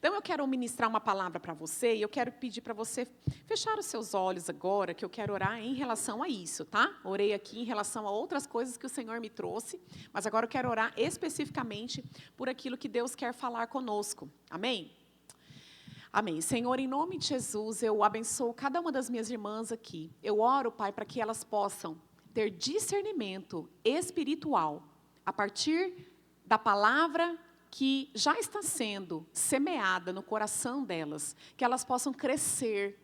Então eu quero ministrar uma palavra para você e eu quero pedir para você fechar os seus olhos agora, que eu quero orar em relação a isso, tá? Orei aqui em relação a outras coisas que o Senhor me trouxe, mas agora eu quero orar especificamente por aquilo que Deus quer falar conosco. Amém? Amém. Senhor, em nome de Jesus, eu abençoo cada uma das minhas irmãs aqui. Eu oro, Pai, para que elas possam ter discernimento espiritual a partir da palavra que já está sendo semeada no coração delas, que elas possam crescer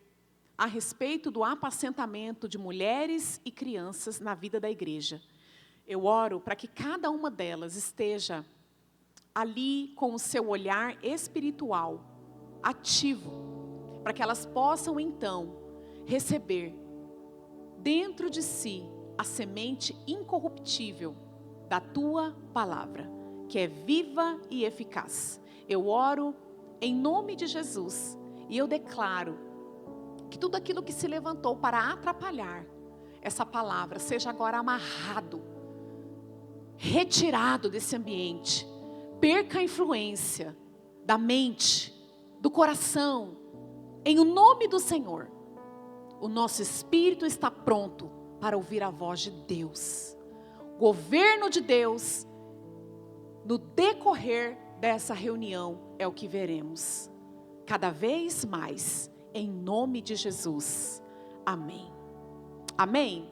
a respeito do apacentamento de mulheres e crianças na vida da igreja. Eu oro para que cada uma delas esteja ali com o seu olhar espiritual ativo, para que elas possam então receber dentro de si a semente incorruptível da tua palavra, que é viva e eficaz. Eu oro em nome de Jesus e eu declaro que tudo aquilo que se levantou para atrapalhar essa palavra seja agora amarrado, retirado desse ambiente, perca a influência da mente, do coração, em o nome do Senhor. O nosso espírito está pronto para ouvir a voz de Deus, governo de Deus. No decorrer dessa reunião é o que veremos, cada vez mais, em nome de Jesus, amém, amém,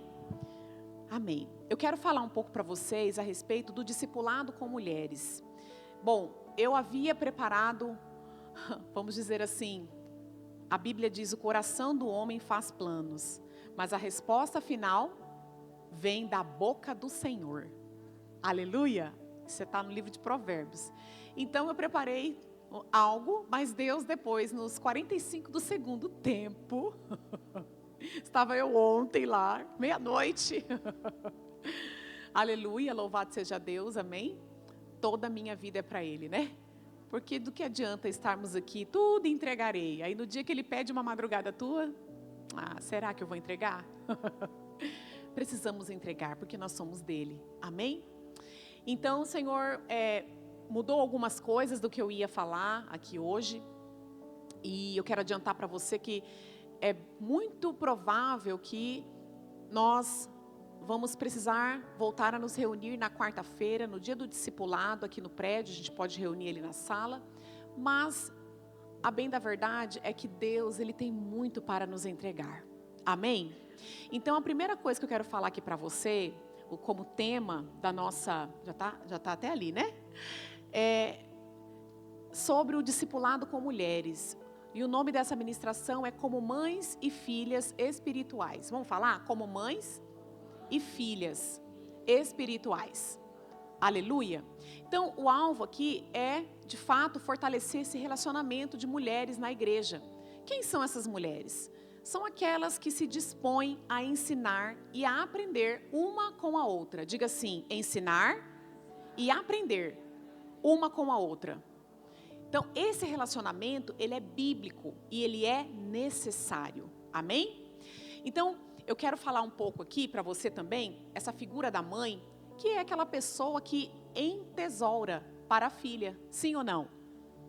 amém. Eu quero falar um pouco para vocês a respeito do discipulado com mulheres. Bom, eu havia preparado, vamos dizer assim, a Bíblia diz: o coração do homem faz planos, mas a resposta final vem da boca do Senhor. Aleluia! Você está no livro de Provérbios. Então eu preparei algo, mas Deus depois, nos 45 do segundo tempo, estava eu ontem lá, meia-noite. Aleluia, louvado seja Deus, amém? Toda a minha vida é para Ele, né? Porque do que adianta estarmos aqui, tudo entregarei. Aí no dia que Ele pede uma madrugada tua, será que eu vou entregar? Precisamos entregar, porque nós somos dEle, amém? Então o Senhor mudou algumas coisas do que eu ia falar aqui hoje. E eu quero adiantar para você que é muito provável que nós vamos precisar voltar a nos reunir na quarta-feira, no dia do discipulado, aqui no prédio. A gente pode reunir ele na sala. Mas a bem da verdade é que Deus, Ele tem muito para nos entregar. Amém? Então a primeira coisa que eu quero falar aqui para você, como tema da nossa, já tá até ali, né? Sobre o discipulado com mulheres. E o nome dessa ministração é Como Mães e Filhas Espirituais. Vamos falar? Como mães e filhas espirituais. Aleluia. Então o alvo aqui é, de fato, fortalecer esse relacionamento de mulheres na igreja. Quem são essas mulheres? São aquelas que se dispõem a ensinar e a aprender uma com a outra. Diga assim: ensinar e aprender uma com a outra. Então, esse relacionamento, ele é bíblico e ele é necessário. Amém? Então, eu quero falar um pouco aqui para você também, essa figura da mãe, que é aquela pessoa que entesoura para a filha. Sim ou não?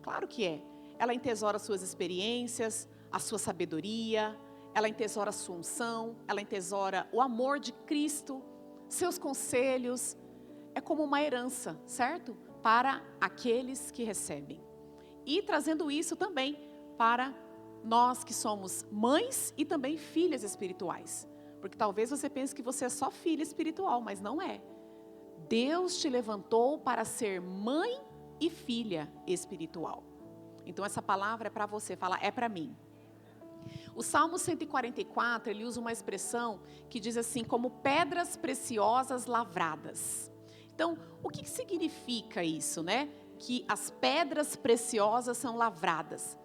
Claro que é. Ela entesoura suas experiências, a sua sabedoria, ela entesoura a sua unção, ela entesoura o amor de Cristo, seus conselhos. É como uma herança, certo? Para aqueles que recebem. E trazendo isso também para nós que somos mães e também filhas espirituais. Porque talvez você pense que você é só filha espiritual, mas não é. Deus te levantou para ser mãe e filha espiritual. Então essa palavra é para você, fala, é para mim. O Salmo 144, ele usa uma expressão que diz assim, como pedras preciosas lavradas. Então, o que significa isso, né? Que as pedras preciosas são lavradas.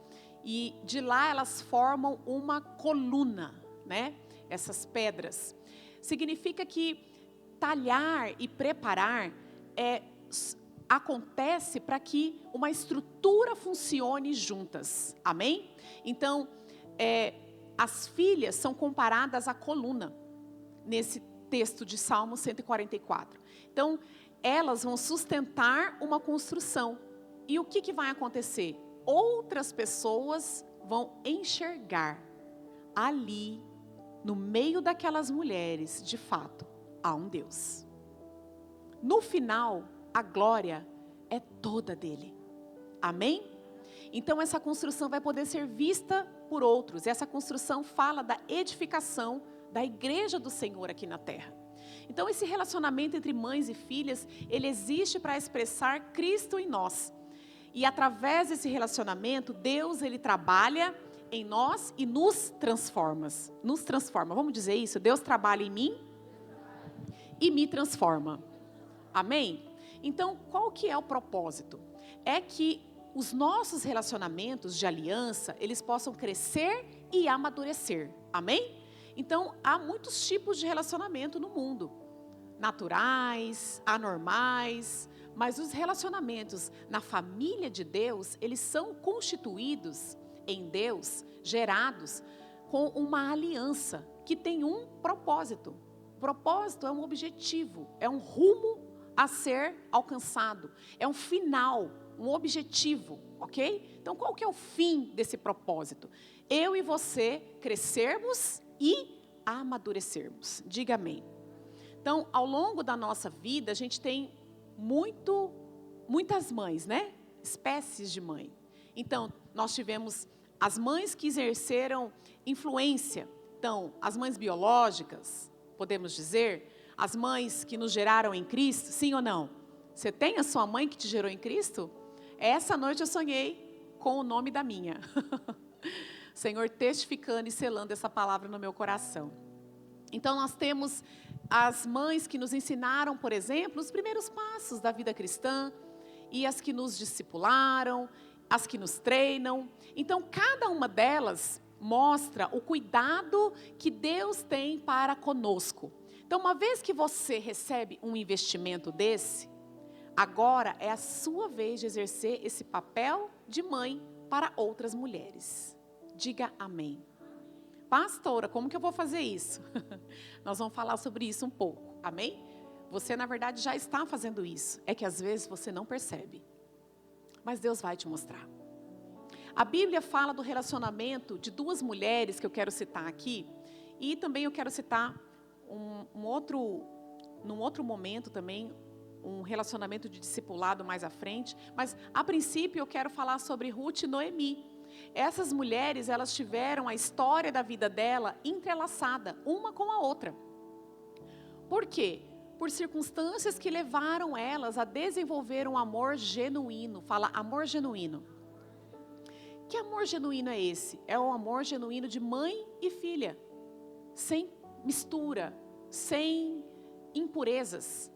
E de lá elas formam uma coluna, né? Essas pedras. Significa que talhar e preparar acontece para que uma estrutura funcione juntas. Amém? Então, as filhas são comparadas à coluna, nesse texto de Salmo 144. Então, elas vão sustentar uma construção. E o que vai acontecer? outras pessoas vão enxergar ali, no meio daquelas mulheres, de fato, há um Deus. No final, a glória é toda dele. Amém? Então essa construção vai poder ser vista por outros. Essa construção fala da edificação da igreja do Senhor aqui na terra. Então esse relacionamento entre mães e filhas, ele existe para expressar Cristo em nós. E através desse relacionamento, Deus, ele trabalha em nós e nos transforma. Nos transforma. Vamos dizer isso? Deus trabalha em mim e me transforma. Amém? Então, qual que é o propósito? É que os nossos relacionamentos de aliança, eles possam crescer e amadurecer. Amém? Então, há muitos tipos de relacionamento no mundo. Naturais, anormais, mas os relacionamentos na família de Deus, eles são constituídos em Deus, gerados com uma aliança que tem um propósito. O propósito é um objetivo, é um rumo a ser alcançado, é um final, um objetivo, ok? Então qual que é o fim desse propósito? Eu e você crescermos e amadurecermos. Diga amém. Então, ao longo da nossa vida, a gente tem muitas mães, né? Espécies de mãe. Então, nós tivemos as mães que exerceram influência. Então, as mães biológicas, podemos dizer, as mães que nos geraram em Cristo, sim ou não? Você tem a sua mãe que te gerou em Cristo? Essa noite eu sonhei com o nome da minha. Senhor testificando e selando essa palavra no meu coração. Então nós temos as mães que nos ensinaram, por exemplo, os primeiros passos da vida cristã, e as que nos discipularam, as que nos treinam. Então cada uma delas mostra o cuidado que Deus tem para conosco. Então uma vez que você recebe um investimento desse, agora é a sua vez de exercer esse papel de mãe para outras mulheres. Diga amém. Pastora, como que eu vou fazer isso? Nós vamos falar sobre isso um pouco, amém? Você, na verdade, já está fazendo isso. É que às vezes você não percebe. Mas Deus vai te mostrar. A Bíblia fala do relacionamento de duas mulheres que eu quero citar aqui. E também eu quero citar num outro momento também, um relacionamento de discipulado mais à frente. Mas, a princípio, eu quero falar sobre Ruth e Noemi. Essas mulheres, elas tiveram a história da vida dela entrelaçada, uma com a outra. Por quê? Por circunstâncias que levaram elas a desenvolver um amor genuíno. Fala, amor genuíno. Que amor genuíno é esse? É o amor genuíno de mãe e filha. Sem mistura, sem impurezas.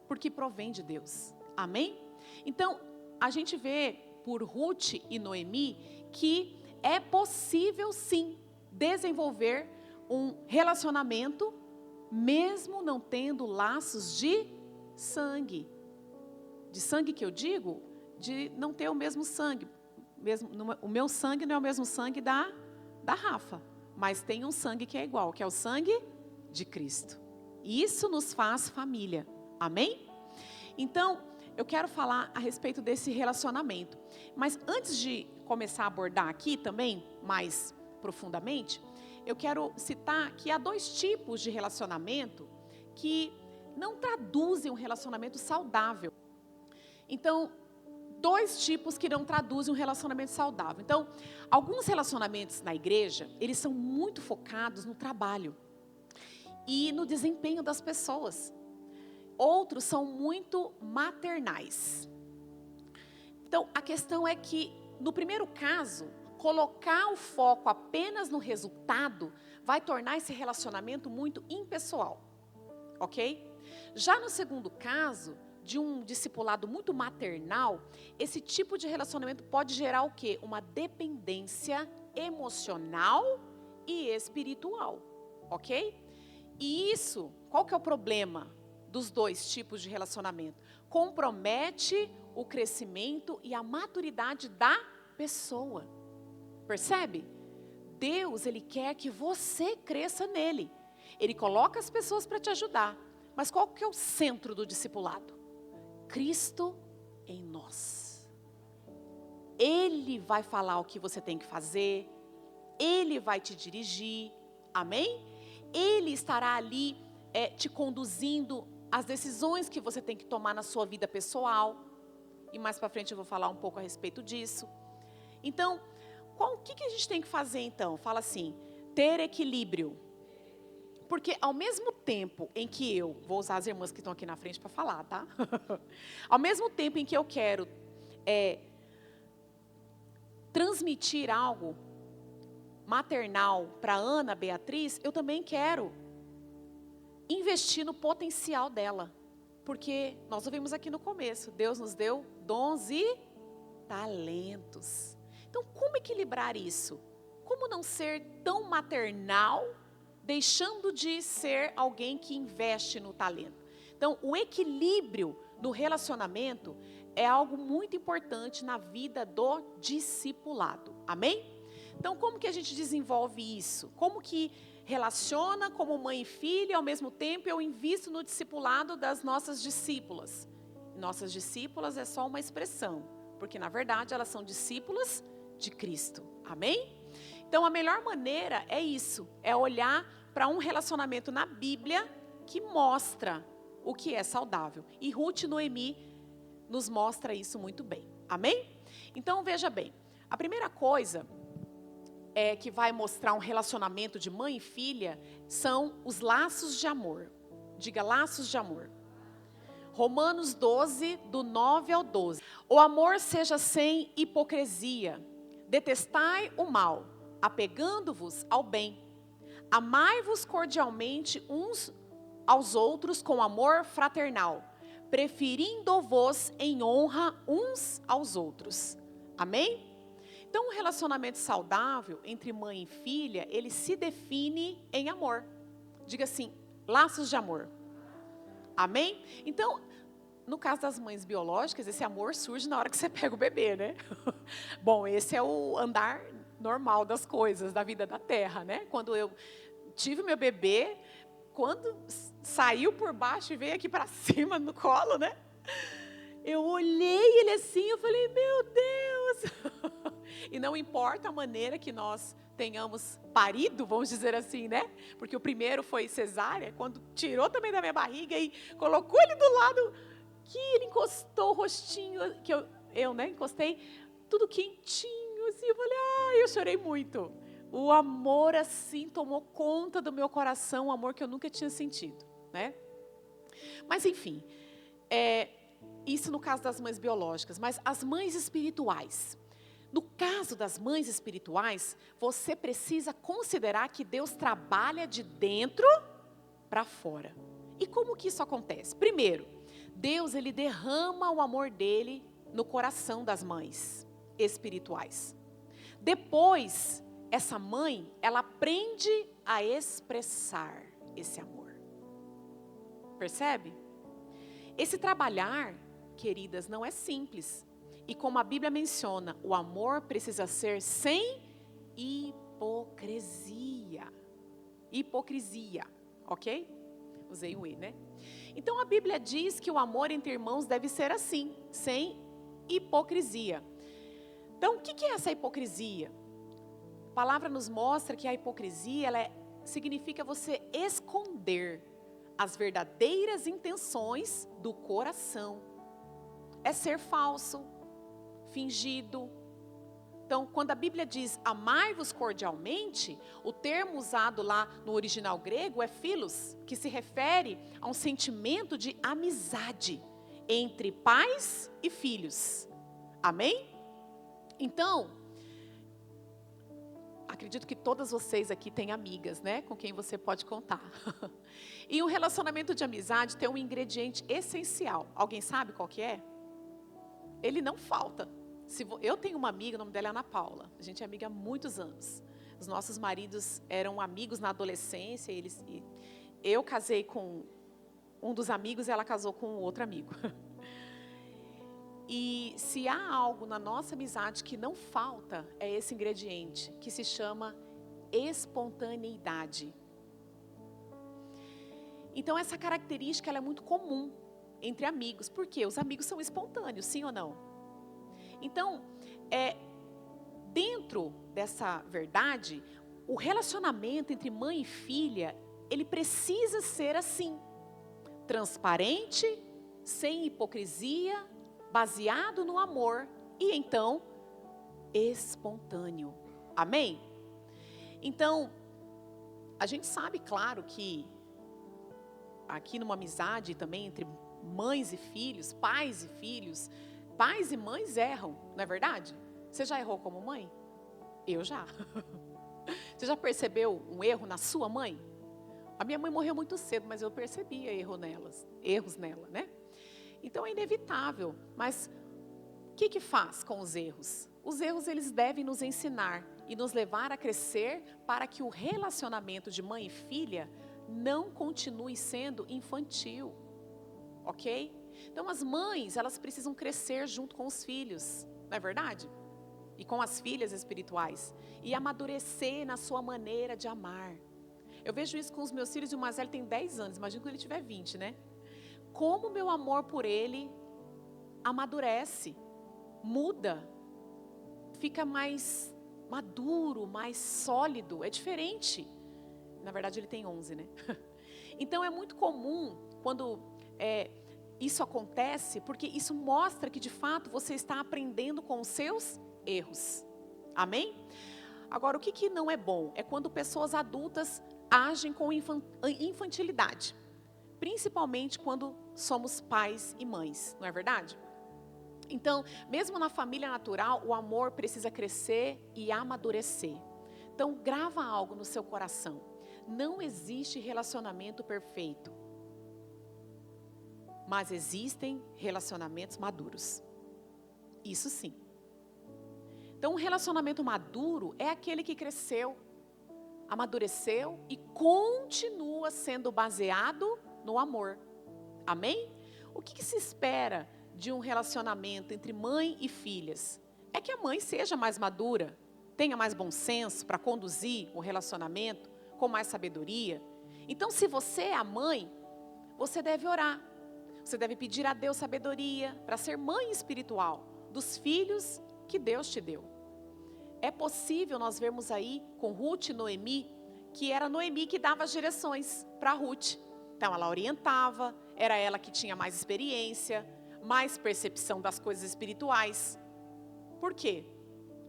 Porque provém de Deus. Amém? Então, a gente vê por Ruth e Noemi que é possível sim desenvolver um relacionamento mesmo não tendo laços de sangue. De sangue que eu digo, de não ter o mesmo sangue. O meu sangue não é o mesmo sangue da Rafa, mas tem um sangue que é igual, que é o sangue de Cristo. E isso nos faz família. Amém? Então, eu quero falar a respeito desse relacionamento. Mas antes de começar a abordar aqui também, mais profundamente, eu quero citar que há dois tipos de relacionamento que não traduzem um relacionamento saudável. Então, dois tipos que não traduzem um relacionamento saudável. Então, alguns relacionamentos na igreja, eles são muito focados no trabalho e no desempenho das pessoas. Outros são muito maternais. Então, a questão é que, no primeiro caso, colocar o foco apenas no resultado vai tornar esse relacionamento muito impessoal, ok? Já no segundo caso, de um discipulado muito maternal, esse tipo de relacionamento pode gerar o quê? Uma dependência emocional e espiritual, ok? E isso, qual que é o problema dos dois tipos de relacionamento? Compromete o crescimento e a maturidade da pessoa. Percebe? Deus, Ele quer que você cresça nele. Ele coloca as pessoas para te ajudar. Mas qual que é o centro do discipulado? Cristo em nós. Ele vai falar o que você tem que fazer, Ele vai te dirigir, amém? Ele estará ali te conduzindo às decisões que você tem que tomar na sua vida pessoal. E mais para frente eu vou falar um pouco a respeito disso. Então, o que a gente tem que fazer então? Fala assim, ter equilíbrio. Porque ao mesmo tempo em que vou usar as irmãs que estão aqui na frente para falar, tá? Ao mesmo tempo em que eu quero transmitir algo maternal para Ana Beatriz, eu também quero investir no potencial dela. Porque nós ouvimos aqui no começo, Deus nos deu dons e talentos. Então, como equilibrar isso? Como não ser tão maternal, deixando de ser alguém que investe no talento? Então, o equilíbrio no relacionamento é algo muito importante na vida do discipulado. Amém? Então, como que a gente desenvolve isso? Como que relaciona como mãe e filha, e ao mesmo tempo eu invisto no discipulado das nossas discípulas? Nossas discípulas é só uma expressão, porque na verdade elas são discípulas de Cristo. Amém? Então, a melhor maneira é isso, é olhar para um relacionamento na Bíblia que mostra o que é saudável. E Ruth e Noemi nos mostra isso muito bem. Amém? Então, veja bem, a primeira coisa que vai mostrar um relacionamento de mãe e filha são os laços de amor. Diga, laços de amor. Romanos 12, do 9 ao 12. O amor seja sem hipocrisia. Detestai o mal, apegando-vos ao bem. Amai-vos cordialmente uns aos outros com amor fraternal, preferindo-vos em honra uns aos outros. Amém? Então, um relacionamento saudável entre mãe e filha, ele se define em amor. Diga assim, laços de amor. Amém? Então, no caso das mães biológicas, esse amor surge na hora que você pega o bebê, né? Bom, esse é o andar normal das coisas, da vida da terra, né? Quando eu tive meu bebê, quando saiu por baixo e veio aqui para cima no colo, né? Eu olhei ele assim, eu falei, meu Deus! E não importa a maneira que nós tenhamos parido, vamos dizer assim, né? Porque o primeiro foi cesárea, quando tirou também da minha barriga e colocou ele do lado, que ele encostou o rostinho, que eu né, encostei, tudo quentinho, assim, eu falei, eu chorei muito. O amor, assim, tomou conta do meu coração, um amor que eu nunca tinha sentido, né? Mas, enfim, isso no caso das mães biológicas, mas as mães espirituais. No caso das mães espirituais, você precisa considerar que Deus trabalha de dentro para fora. E como que isso acontece? Primeiro, Deus ele derrama o amor dele no coração das mães espirituais. Depois, essa mãe, ela aprende a expressar esse amor. Percebe? Esse trabalhar, queridas, não é simples. E como a Bíblia menciona, o amor precisa ser sem hipocrisia. Hipocrisia, ok? Usei o "e", né? Então a Bíblia diz que o amor entre irmãos deve ser assim, sem hipocrisia. Então o que é essa hipocrisia? A palavra nos mostra que a hipocrisia, significa você esconder as verdadeiras intenções do coração. É ser falso, fingido. Então, quando a Bíblia diz amai-vos cordialmente, o termo usado lá no original grego é philos, que se refere a um sentimento de amizade entre pais e filhos. Amém? Então, acredito que todas vocês aqui têm amigas, né? Com quem você pode contar. E um relacionamento de amizade tem um ingrediente essencial. Alguém sabe qual que é? Ele não falta. Eu tenho uma amiga, o nome dela é Ana Paula. A gente é amiga há muitos anos. Os nossos maridos eram amigos na adolescência. Eu casei com um dos amigos e ela casou com o outro amigo. E se há algo na nossa amizade que não falta, é esse ingrediente, que se chama espontaneidade. Então essa característica ela é muito comum entre amigos, porque os amigos são espontâneos, sim ou não? Então, dentro dessa verdade, o relacionamento entre mãe e filha, ele precisa ser assim, transparente, sem hipocrisia, baseado no amor e então espontâneo. Amém? Então, a gente sabe, claro, que aqui numa amizade também entre mães e filhos, pais e mães erram, não é verdade? Você já errou como mãe? Eu já. Você já percebeu um erro na sua mãe? A minha mãe morreu muito cedo, mas eu percebia erros nela, né? Então é inevitável, mas o que faz com os erros? Os erros, eles devem nos ensinar e nos levar a crescer para que o relacionamento de mãe e filha não continue sendo infantil, ok? Então as mães, elas precisam crescer junto com os filhos, não é verdade? E com as filhas espirituais, e amadurecer na sua maneira de amar. Eu vejo isso com os meus filhos, e o mais velho tem 10 anos, imagina quando ele tiver 20, né? Como o meu amor por ele amadurece, muda, fica mais maduro, mais sólido, é diferente. Na verdade ele tem 11, né? Então é muito comum quando isso acontece, porque isso mostra que de fato você está aprendendo com os seus erros. Amém? Agora, o que não é bom? É quando pessoas adultas agem com infantilidade. Principalmente quando somos pais e mães, não é verdade? Então, mesmo na família natural, o amor precisa crescer e amadurecer. Então, grava algo no seu coração. Não existe relacionamento perfeito. Mas existem relacionamentos maduros. Isso sim. Então, um relacionamento maduro é aquele que cresceu, amadureceu e continua sendo baseado no amor. Amém? O que se espera de um relacionamento entre mãe e filhas? É que a mãe seja mais madura, tenha mais bom senso para conduzir o relacionamento com mais sabedoria. Então, se você é a mãe, você deve orar. Você deve pedir a Deus sabedoria para ser mãe espiritual dos filhos que Deus te deu. É possível nós vermos aí com Ruth e Noemi, que era Noemi que dava as direções para Ruth. Então ela orientava, era ela que tinha mais experiência, mais percepção das coisas espirituais. Por quê?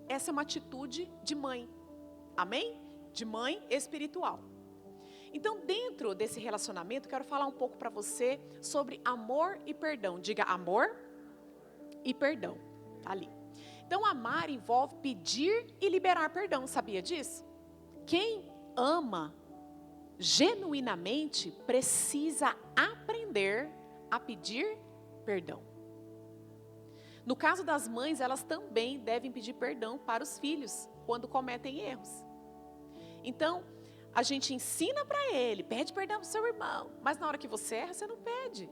Essa é uma atitude de mãe. Amém? De mãe espiritual. Então, dentro desse relacionamento, quero falar um pouco para você sobre amor e perdão. Diga amor e perdão. Tá ali. Então, amar envolve pedir e liberar perdão. Sabia disso? Quem ama genuinamente precisa aprender a pedir perdão. No caso das mães, elas também devem pedir perdão para os filhos quando cometem erros. Então, a gente ensina para ele, pede perdão para o seu irmão, mas na hora que você erra, você não pede.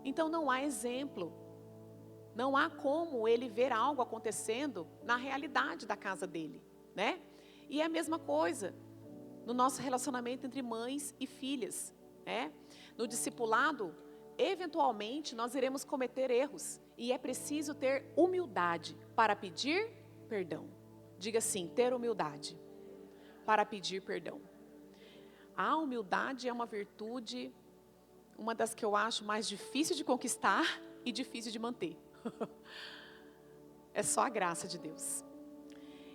Então não há exemplo, não há como ele ver algo acontecendo na realidade da casa dele, né? E é a mesma coisa no nosso relacionamento entre mães e filhas, né? No discipulado, eventualmente nós iremos cometer erros e é preciso ter humildade para pedir perdão. Diga assim, ter humildade para pedir perdão. A humildade é uma virtude, uma das que eu acho mais difícil de conquistar e difícil de manter. É só a graça de Deus.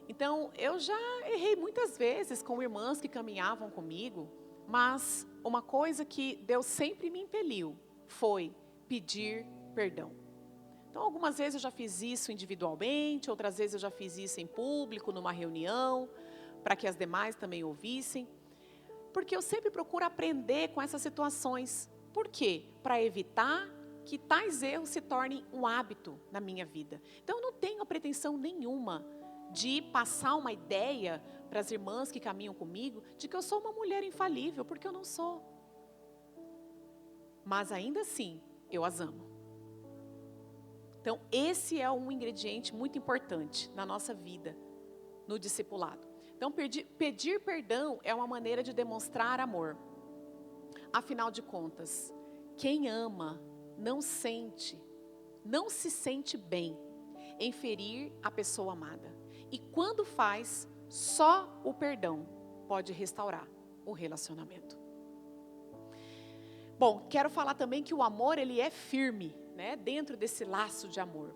Então, eu já errei muitas vezes com irmãs que caminhavam comigo, mas uma coisa que Deus sempre me impeliu foi pedir perdão. Então, algumas vezes eu já fiz isso individualmente, outras vezes eu já fiz isso em público, numa reunião, para que as demais também ouvissem. Porque eu sempre procuro aprender com essas situações. Por quê? Para evitar que tais erros se tornem um hábito na minha vida. Então, eu não tenho pretensão nenhuma de passar uma ideia para as irmãs que caminham comigo, de que eu sou uma mulher infalível, porque eu não sou. Mas ainda assim, eu as amo. Então, esse é um ingrediente muito importante na nossa vida, no discipulado. Então, pedir perdão é uma maneira de demonstrar amor. Afinal de contas, quem ama não se sente bem em ferir a pessoa amada. E quando faz, só o perdão pode restaurar o relacionamento. Bom, quero falar também que o amor, ele é firme, né, dentro desse laço de amor.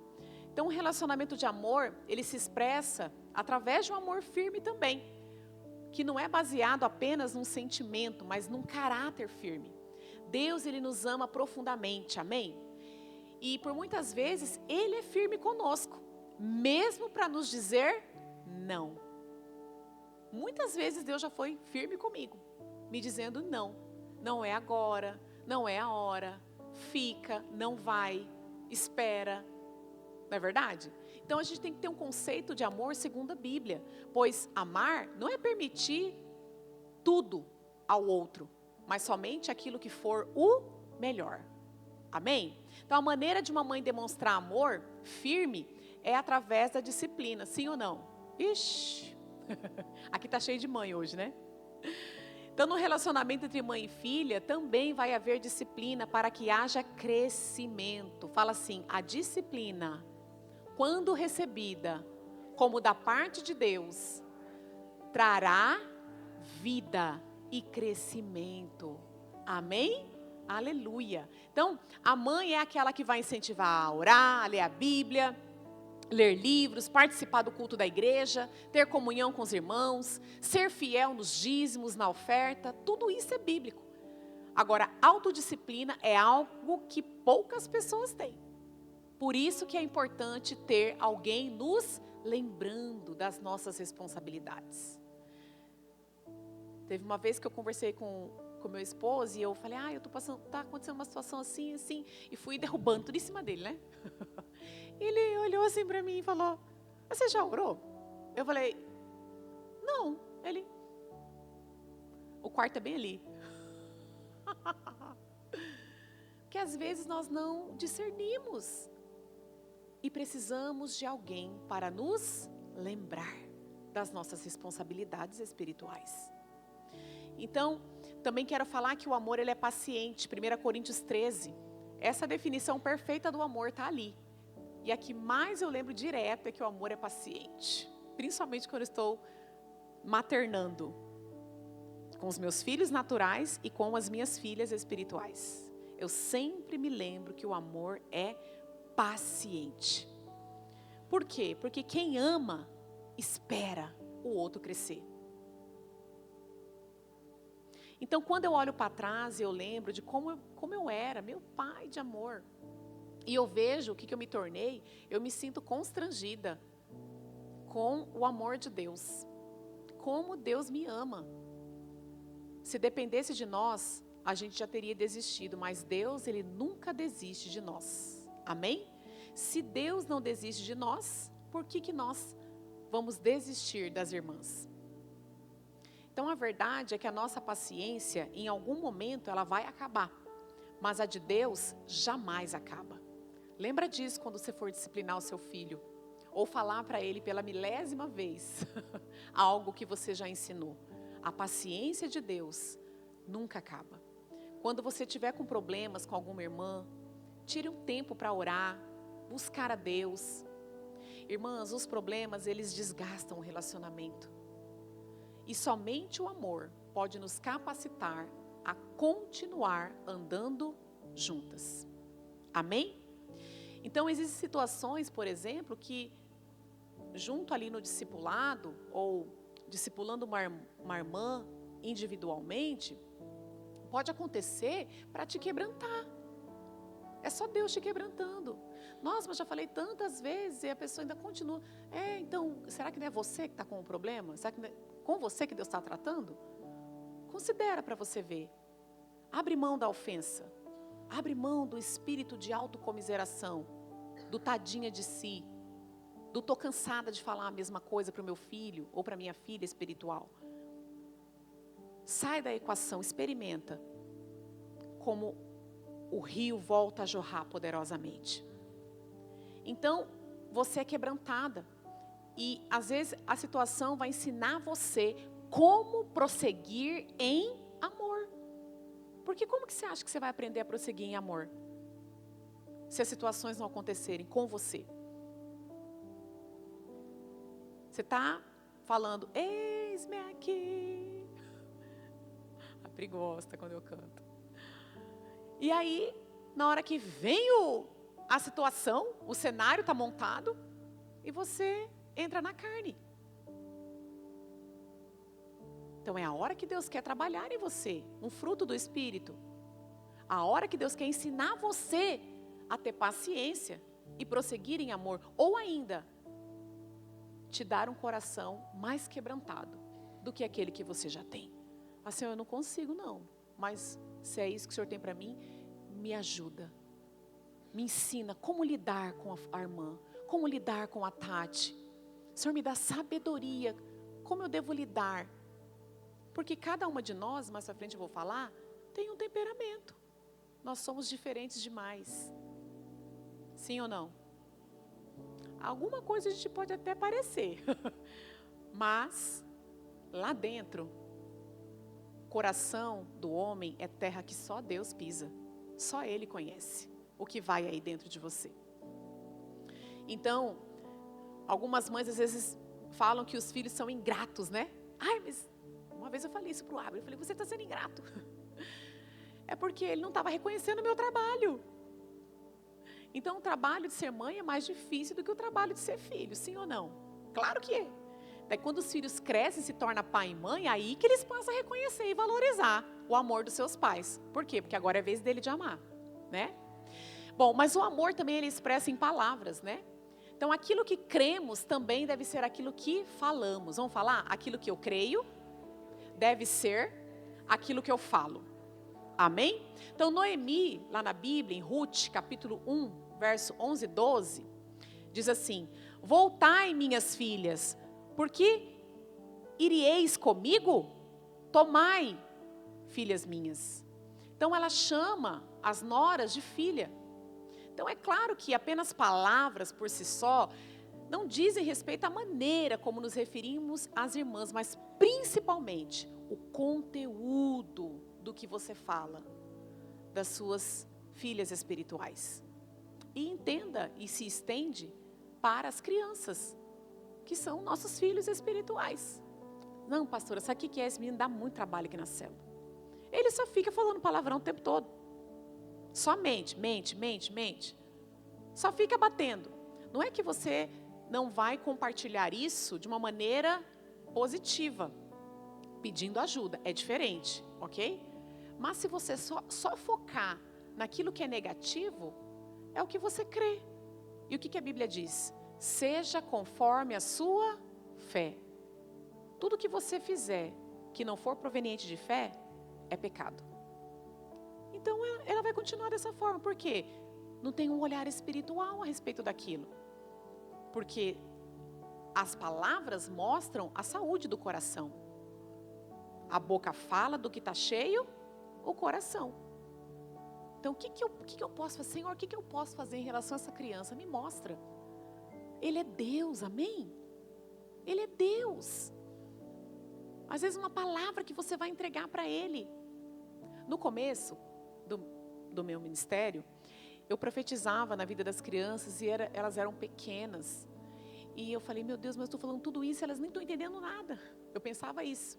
Então, o relacionamento de amor, ele se expressa através de um amor firme também, que não é baseado apenas num sentimento, mas num caráter firme. Deus, ele nos ama profundamente, amém? E por muitas vezes, ele é firme conosco, mesmo para nos dizer não. Muitas vezes Deus já foi firme comigo, me dizendo não, não é agora, não é a hora, fica, não vai, espera. Não é verdade? Então a gente tem que ter um conceito de amor segundo a Bíblia, pois amar não é permitir tudo ao outro, mas somente aquilo que for o melhor. Amém? Então a maneira de uma mãe demonstrar amor firme é através da disciplina, sim ou não? Ixi, aqui tá cheio de mãe hoje, né? Então no relacionamento entre mãe e filha também vai haver disciplina para que haja crescimento. Fala assim, a disciplina, quando recebida como da parte de Deus, trará vida e crescimento. Amém? Aleluia. Então, a mãe é aquela que vai incentivar a orar, a ler a Bíblia, ler livros, participar do culto da igreja, ter comunhão com os irmãos, ser fiel nos dízimos, na oferta, tudo isso é bíblico. Agora, autodisciplina é algo que poucas pessoas têm. Por isso que é importante ter alguém nos lembrando das nossas responsabilidades. Teve uma vez que eu conversei com meu esposo e eu falei, eu tô passando, tá acontecendo uma situação assim, assim, e fui derrubando tudo em cima dele, né? Ele olhou assim para mim e falou, você já orou? Eu falei, não. Ele, o quarto é bem ali. Porque às vezes nós não discernimos e precisamos de alguém para nos lembrar das nossas responsabilidades espirituais. Então, também quero falar que o amor, ele é paciente. 1 Coríntios 13, essa definição perfeita do amor está ali. E a que mais eu lembro direto é que o amor é paciente. Principalmente quando eu estou maternando com os meus filhos naturais e com as minhas filhas espirituais. Eu sempre me lembro que o amor é paciente. Por quê? Porque quem ama, espera o outro crescer. Então, quando eu olho para trás, eu lembro de como eu era, meu pai de amor. E eu vejo o que eu me tornei, eu me sinto constrangida com o amor de Deus. Como Deus me ama. Se dependesse de nós, a gente já teria desistido, mas Deus, ele nunca desiste de nós. Amém? Se Deus não desiste de nós, por que nós vamos desistir das irmãs? Então a verdade é que a nossa paciência, em algum momento, ela vai acabar. Mas a de Deus jamais acaba. Lembra disso quando você for disciplinar o seu filho. Ou falar para ele pela milésima vez algo que você já ensinou. A paciência de Deus nunca acaba. Quando você tiver com problemas com alguma irmã, tire um tempo para orar, buscar a Deus. Irmãs, os problemas, eles desgastam o relacionamento. E somente o amor pode nos capacitar a continuar andando juntas. Amém? Então, existem situações, por exemplo, que junto ali no discipulado, ou discipulando uma irmã individualmente, pode acontecer para te quebrantar. É só Deus te quebrantando. Nossa, mas já falei tantas vezes e a pessoa ainda continua. Então, será que não é você que está com o problema? Será que não é com você que Deus está tratando? Considera para você ver. Abre mão da ofensa. Abre mão do espírito de autocomiseração. Do tadinha de si. Do tô cansada de falar a mesma coisa para o meu filho ou para a minha filha espiritual. Sai da equação, experimenta como o rio volta a jorrar poderosamente. Então, você é quebrantada. E às vezes a situação vai ensinar você como prosseguir em amor. Porque como que você acha que você vai aprender a prosseguir em amor? Se as situações não acontecerem com você. Você está falando, eis-me aqui. A Pri gosta quando eu canto. E aí, na hora que vem a situação, o cenário está montado, e você entra na carne. Então é a hora que Deus quer trabalhar em você, um fruto do Espírito. A hora que Deus quer ensinar você a ter paciência e prosseguir em amor. Ou ainda, te dar um coração mais quebrantado do que aquele que você já tem. Assim, eu não consigo não, mas se é isso que o Senhor tem para mim, me ajuda. Me ensina como lidar com a irmã, como lidar com a Tati. O Senhor me dá sabedoria, como eu devo lidar. Porque cada uma de nós, mais pra frente eu vou falar, tem um temperamento. Nós somos diferentes demais. Sim ou não? Alguma coisa a gente pode até parecer. Mas, lá dentro, o coração do homem é terra que só Deus pisa. Só Ele conhece o que vai aí dentro de você. Então, algumas mães às vezes falam que os filhos são ingratos, né? Ai, mas uma vez eu falei isso para o Abel, eu falei, você está sendo ingrato. É porque ele não estava reconhecendo o meu trabalho. Então o trabalho de ser mãe é mais difícil do que o trabalho de ser filho, sim ou não? Claro que é. Daí quando os filhos crescem e se tornam pai e mãe, aí que eles passam a reconhecer e valorizar o amor dos seus pais. Por quê? Porque agora é vez dele de amar, né? Bom, mas o amor também ele expressa em palavras, né? Então aquilo que cremos também deve ser aquilo que falamos. Vamos falar? Aquilo que eu creio deve ser aquilo que eu falo. Amém? Então Noemi, lá na Bíblia, em Ruth, capítulo 1, verso 11 e 12, diz assim: voltai, minhas filhas, porque irieis comigo? Tomai, filhas minhas. Então ela chama as noras de filha. Então é claro que apenas palavras por si só não dizem respeito à maneira como nos referimos às irmãs, mas principalmente o conteúdo do que você fala das suas filhas espirituais. E entenda e se estende para as crianças, que são nossos filhos espirituais. Não, pastora, sabe o que é? Esse menino dá muito trabalho aqui na célula. Ele só fica falando palavrão o tempo todo. Só mente. Só fica batendo. Não é que você não vai compartilhar isso de uma maneira positiva, pedindo ajuda. É diferente, ok? Mas se você só focar naquilo que é negativo, é o que você crê. E o que a Bíblia diz? Seja conforme a sua fé. Tudo que você fizer que não for proveniente de fé, é pecado. Então ela vai continuar dessa forma. Por quê? Não tem um olhar espiritual a respeito daquilo. Porque as palavras mostram a saúde do coração. A boca fala do que está cheio, o coração. Então o que eu posso fazer? Senhor, o que eu posso fazer em relação a essa criança? Me mostra. Ele é Deus, amém? Ele é Deus. Às vezes uma palavra que você vai entregar para Ele. No começo do meu ministério, eu profetizava na vida das crianças e elas eram pequenas. E eu falei, meu Deus, mas eu estou falando tudo isso e elas nem estão entendendo nada. Eu pensava isso.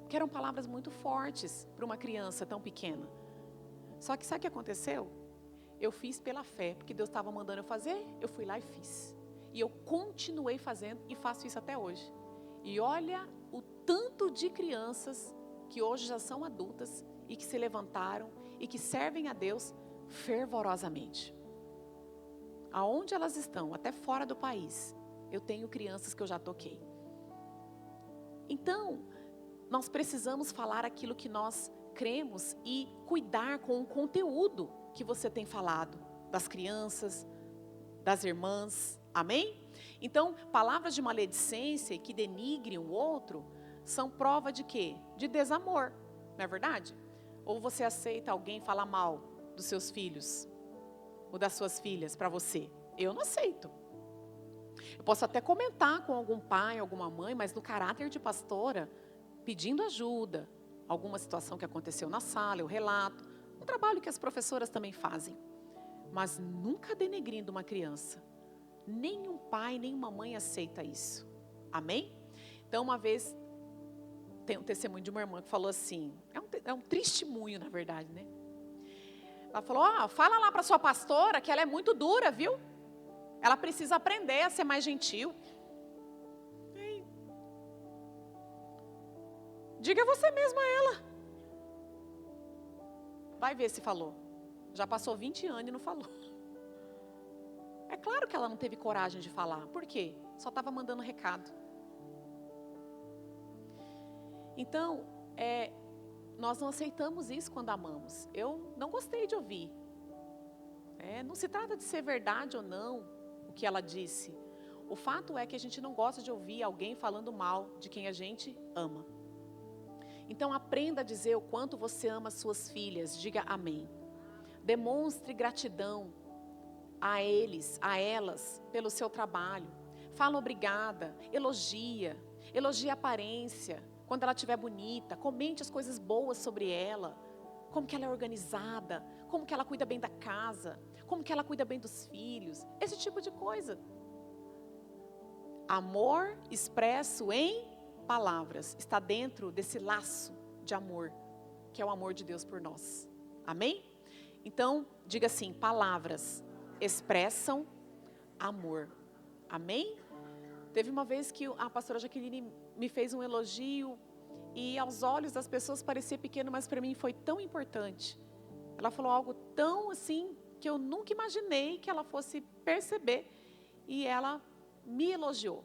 Porque eram palavras muito fortes para uma criança tão pequena. Só que sabe o que aconteceu? Eu fiz pela fé, porque Deus estava mandando eu fazer, eu fui lá e fiz. E eu continuei fazendo e faço isso até hoje. E olha o tanto de crianças que hoje já são adultas e que se levantaram e que servem a Deus fervorosamente. Aonde elas estão, até fora do país, eu tenho crianças que eu já toquei. Então, nós precisamos falar aquilo que nós cremos e cuidar com o conteúdo que você tem falado das crianças, das irmãs, amém? Então, palavras de maledicência que denigrem o outro são prova de quê? De desamor, não é verdade? Ou você aceita alguém falar mal dos seus filhos ou das suas filhas para você? Eu não aceito. Eu posso até comentar com algum pai, alguma mãe, mas no caráter de pastora, pedindo ajuda, alguma situação que aconteceu na sala, eu relato, um trabalho que as professoras também fazem, mas nunca denegrindo uma criança. Nenhum pai, nenhuma mãe aceita isso. Amém? Então, uma vez, tem um testemunho de uma irmã que falou assim, é um testemunho, na verdade, né? Ela falou, fala lá para sua pastora que ela é muito dura, viu? Ela precisa aprender a ser mais gentil. Diga você mesma a ela. Vai ver se falou. Já passou 20 anos e não falou. É claro que ela não teve coragem de falar. Por quê? Só estava mandando recado. Então, nós não aceitamos isso quando amamos. Eu não gostei de ouvir. Não se trata de ser verdade ou não o que ela disse. O fato é que a gente não gosta de ouvir alguém falando mal de quem a gente ama. Então aprenda a dizer o quanto você ama suas filhas. Diga amém. Demonstre gratidão a eles, a elas, pelo seu trabalho. Fala obrigada, elogia a aparência. Quando ela estiver bonita, comente as coisas boas sobre ela. Como que ela é organizada, como que ela cuida bem da casa, como que ela cuida bem dos filhos. Esse tipo de coisa. Amor expresso em palavras, está dentro desse laço de amor, que é o amor de Deus por nós. Amém? Então, diga assim, palavras expressam amor. Amém? Teve uma vez que a pastora Jaqueline me fez um elogio e aos olhos das pessoas parecia pequeno, mas para mim foi tão importante. Ela falou algo tão assim, que eu nunca imaginei que ela fosse perceber, e ela me elogiou.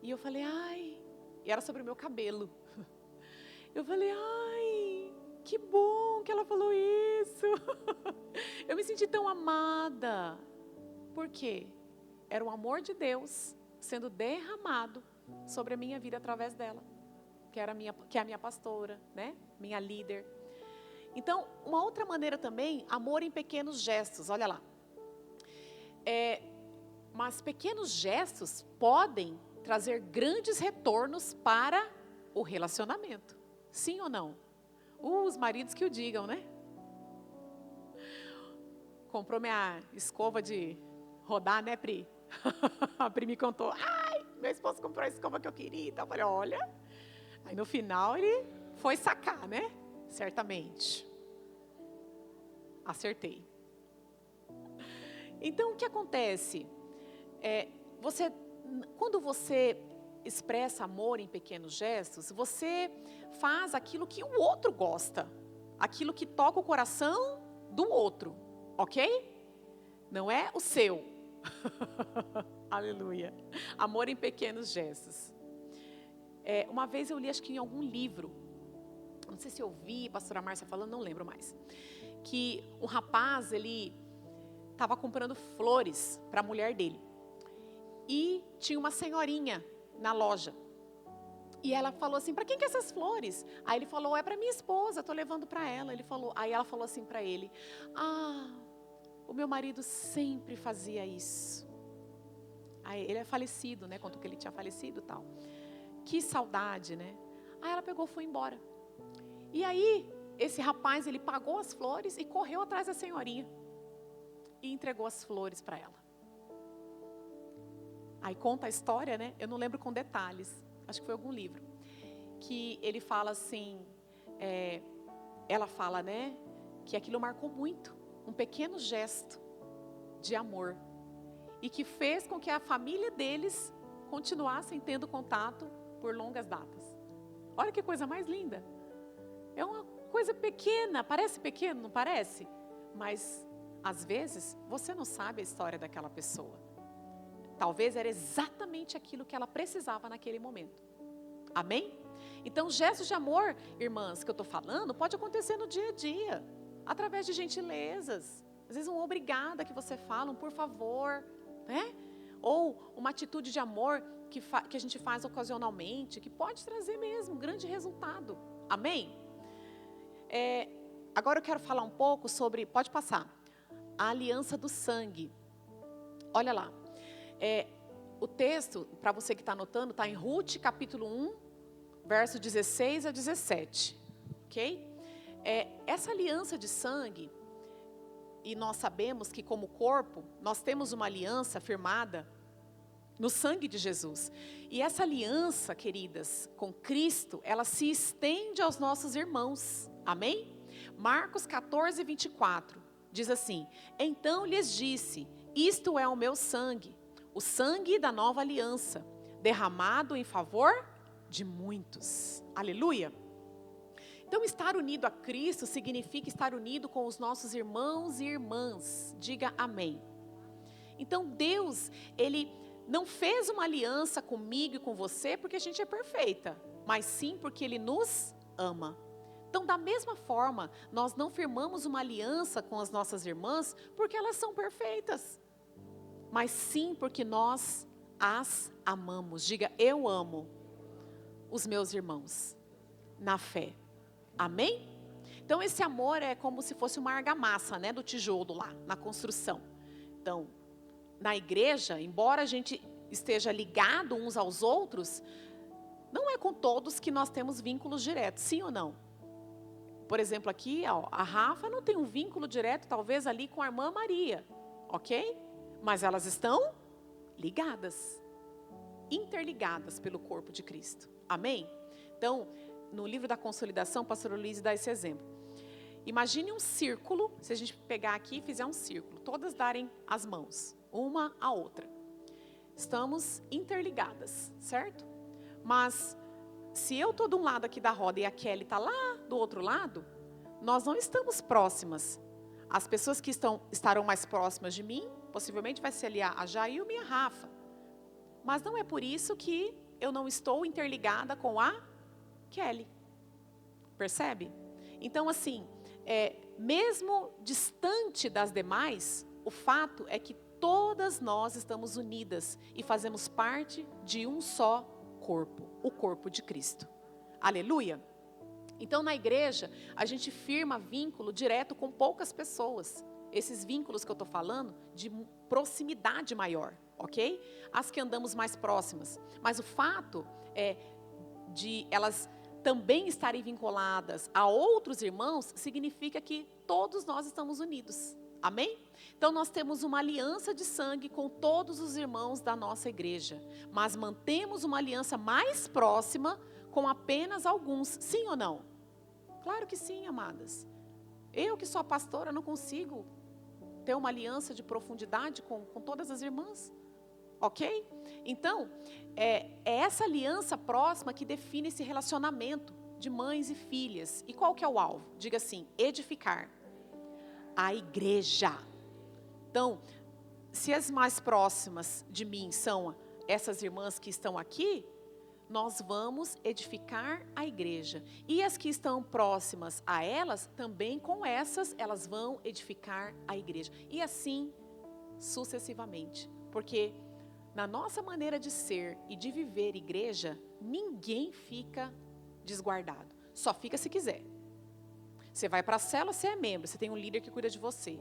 E eu falei, e era sobre o meu cabelo. Eu falei, que bom que ela falou isso. Eu me senti tão amada. Por quê? Era o amor de Deus sendo derramado sobre a minha vida através dela, que é a minha pastora, né? Minha líder. Então, uma outra maneira também, amor em pequenos gestos. Olha lá. Mas pequenos gestos podem trazer grandes retornos para o relacionamento. Sim ou não? Os maridos que o digam, né? Comprou minha escova de rodar, né, Pri? A Pri me contou, meu esposo comprou a escova que eu queria. Então eu falei, olha. Aí no final ele foi sacar, né? Certamente. Acertei. Então o que acontece? Quando você expressa amor em pequenos gestos, você faz aquilo que o outro gosta, aquilo que toca o coração do outro, ok? Não é o seu. Aleluia. Amor em pequenos gestos. Uma vez eu li, acho que em algum livro, não sei se eu vi a pastora Márcia falando, não lembro mais, que um rapaz, ele estava comprando flores para a mulher dele. E tinha uma senhorinha na loja. E ela falou assim, para quem que é essas flores? Aí ele falou, é para minha esposa, estou levando para ela. Aí ela falou assim para ele, o meu marido sempre fazia isso. Aí ele é falecido, né? Contou que ele tinha falecido e tal. Que saudade, né? Aí ela pegou e foi embora. E aí, esse rapaz, ele pagou as flores e correu atrás da senhorinha. E entregou as flores para ela. Aí conta a história, né? Eu não lembro com detalhes. Acho que foi algum livro. Que ele fala assim, ela fala, né? Que aquilo marcou muito. Um pequeno gesto de amor. E que fez com que a família deles continuassem tendo contato por longas datas. Olha que coisa mais linda. É uma coisa pequena, parece pequeno, não parece? Mas, às vezes, você não sabe a história daquela pessoa. Talvez era exatamente aquilo que ela precisava naquele momento. Amém? Então, gestos de amor, irmãs, que eu estou falando, pode acontecer no dia a dia. Através de gentilezas. Às vezes um obrigada que você fala, um por favor, né? Ou uma atitude de amor que a gente faz ocasionalmente, que pode trazer mesmo um grande resultado. Amém? Agora eu quero falar um pouco sobre, pode passar, a aliança do sangue. Olha lá. O texto, para você que está anotando, está em Ruth, capítulo 1, verso 16 a 17. Ok? Essa aliança de sangue, e nós sabemos que como corpo, nós temos uma aliança firmada no sangue de Jesus. E essa aliança, queridas, com Cristo, ela se estende aos nossos irmãos. Amém? Marcos 14, 24, diz assim: então lhes disse, isto é o meu sangue, o sangue da nova aliança, derramado em favor de muitos. Aleluia! Então, estar unido a Cristo significa estar unido com os nossos irmãos e irmãs. Diga amém. Então, Deus, Ele não fez uma aliança comigo e com você porque a gente é perfeita, mas sim porque Ele nos ama. Então, da mesma forma, nós não firmamos uma aliança com as nossas irmãs porque elas são perfeitas, mas sim porque nós as amamos. Diga, eu amo os meus irmãos na fé. Amém? Então, esse amor é como se fosse uma argamassa, né, do tijolo lá, na construção. Então, na igreja, embora a gente esteja ligado uns aos outros, não é com todos que nós temos vínculos diretos, sim ou não? Por exemplo, aqui, ó, a Rafa não tem um vínculo direto, talvez ali com a irmã Maria, ok? Mas elas estão ligadas, interligadas pelo corpo de Cristo. Amém? Então, no livro da consolidação, o pastor Luiz dá esse exemplo. Imagine um círculo, se a gente pegar aqui e fizer um círculo, todas darem as mãos, uma à outra. Estamos interligadas, certo? Mas, se eu estou de um lado aqui da roda e a Kelly está lá do outro lado, nós não estamos próximas. As pessoas que estarão mais próximas de mim, possivelmente vai ser ali a Jailma e a Rafa. Mas não é por isso que eu não estou interligada com a Kelly. Percebe? Então, assim, mesmo distante das demais, o fato é que todas nós estamos unidas e fazemos parte de um só corpo, o corpo de Cristo. Aleluia! Então, na igreja, a gente firma vínculo direto com poucas pessoas. Esses vínculos que eu estou falando, de proximidade maior, ok? As que andamos mais próximas. Mas o fato de elas também estarem vinculadas a outros irmãos, significa que todos nós estamos unidos. Amém? Então, nós temos uma aliança de sangue com todos os irmãos da nossa igreja. Mas mantemos uma aliança mais próxima com apenas alguns. Sim ou não? Claro que sim, amadas. Eu que sou a pastora não consigo ter uma aliança de profundidade com todas as irmãs. Ok? Então, é essa aliança próxima que define esse relacionamento de mães e filhas. E qual que é o alvo? Diga assim, edificar a igreja. Então, se as mais próximas de mim são essas irmãs que estão aqui, nós vamos edificar a igreja. E as que estão próximas a elas, também com essas, elas vão edificar a igreja. E assim, sucessivamente. Porque na nossa maneira de ser e de viver igreja, ninguém fica desguardado. Só fica se quiser. Você vai para a célula, você é membro, você tem um líder que cuida de você.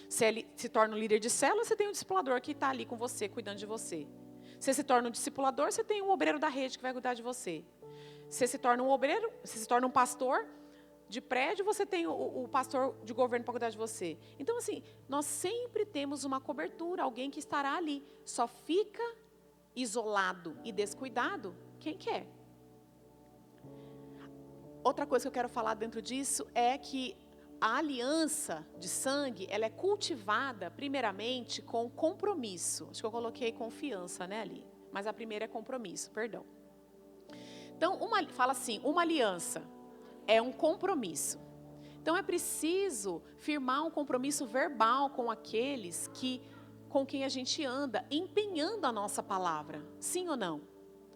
Você se torna um líder de célula, você tem um discipulador que está ali com você, cuidando de você. Você se torna um discipulador, você tem um obreiro da rede que vai cuidar de você. Você se torna um obreiro, você se torna um pastor de prédio, você tem o pastor de governo para cuidar de você. Então, assim, nós sempre temos uma cobertura, alguém que estará ali. Só fica isolado e descuidado quem quer. Outra coisa que eu quero falar dentro disso é que a aliança de sangue, ela é cultivada primeiramente com compromisso. Acho que eu coloquei confiança, né, ali. Mas a primeira é compromisso, perdão. Então, fala assim, uma aliança é um compromisso. Então, é preciso firmar um compromisso verbal com aqueles com quem a gente anda, empenhando a nossa palavra. Sim ou não?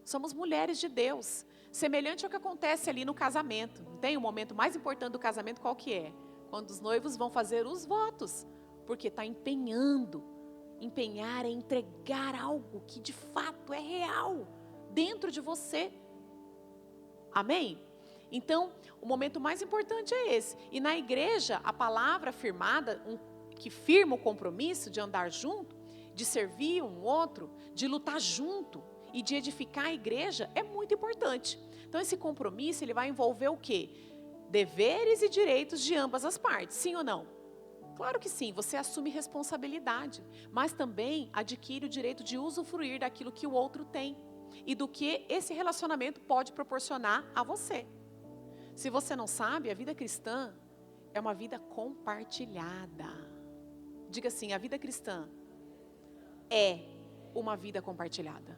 Somos mulheres de Deus. Semelhante ao que acontece ali no casamento. Não tem o momento mais importante do casamento, qual que é? Quando os noivos vão fazer os votos. Porque está empenhando. Empenhar é entregar algo que de fato é real dentro de você. Amém? Então, o momento mais importante é esse. E na igreja, a palavra firmada, que firma o compromisso de andar junto, de servir um outro, de lutar junto e de edificar a igreja, é muito importante. Então, esse compromisso, ele vai envolver o quê? Deveres e direitos de ambas as partes, sim ou não? Claro que sim, você assume responsabilidade, mas também adquire o direito de usufruir daquilo que o outro tem e do que esse relacionamento pode proporcionar a você. Se você não sabe, a vida cristã é uma vida compartilhada. Diga assim, a vida cristã é uma vida compartilhada.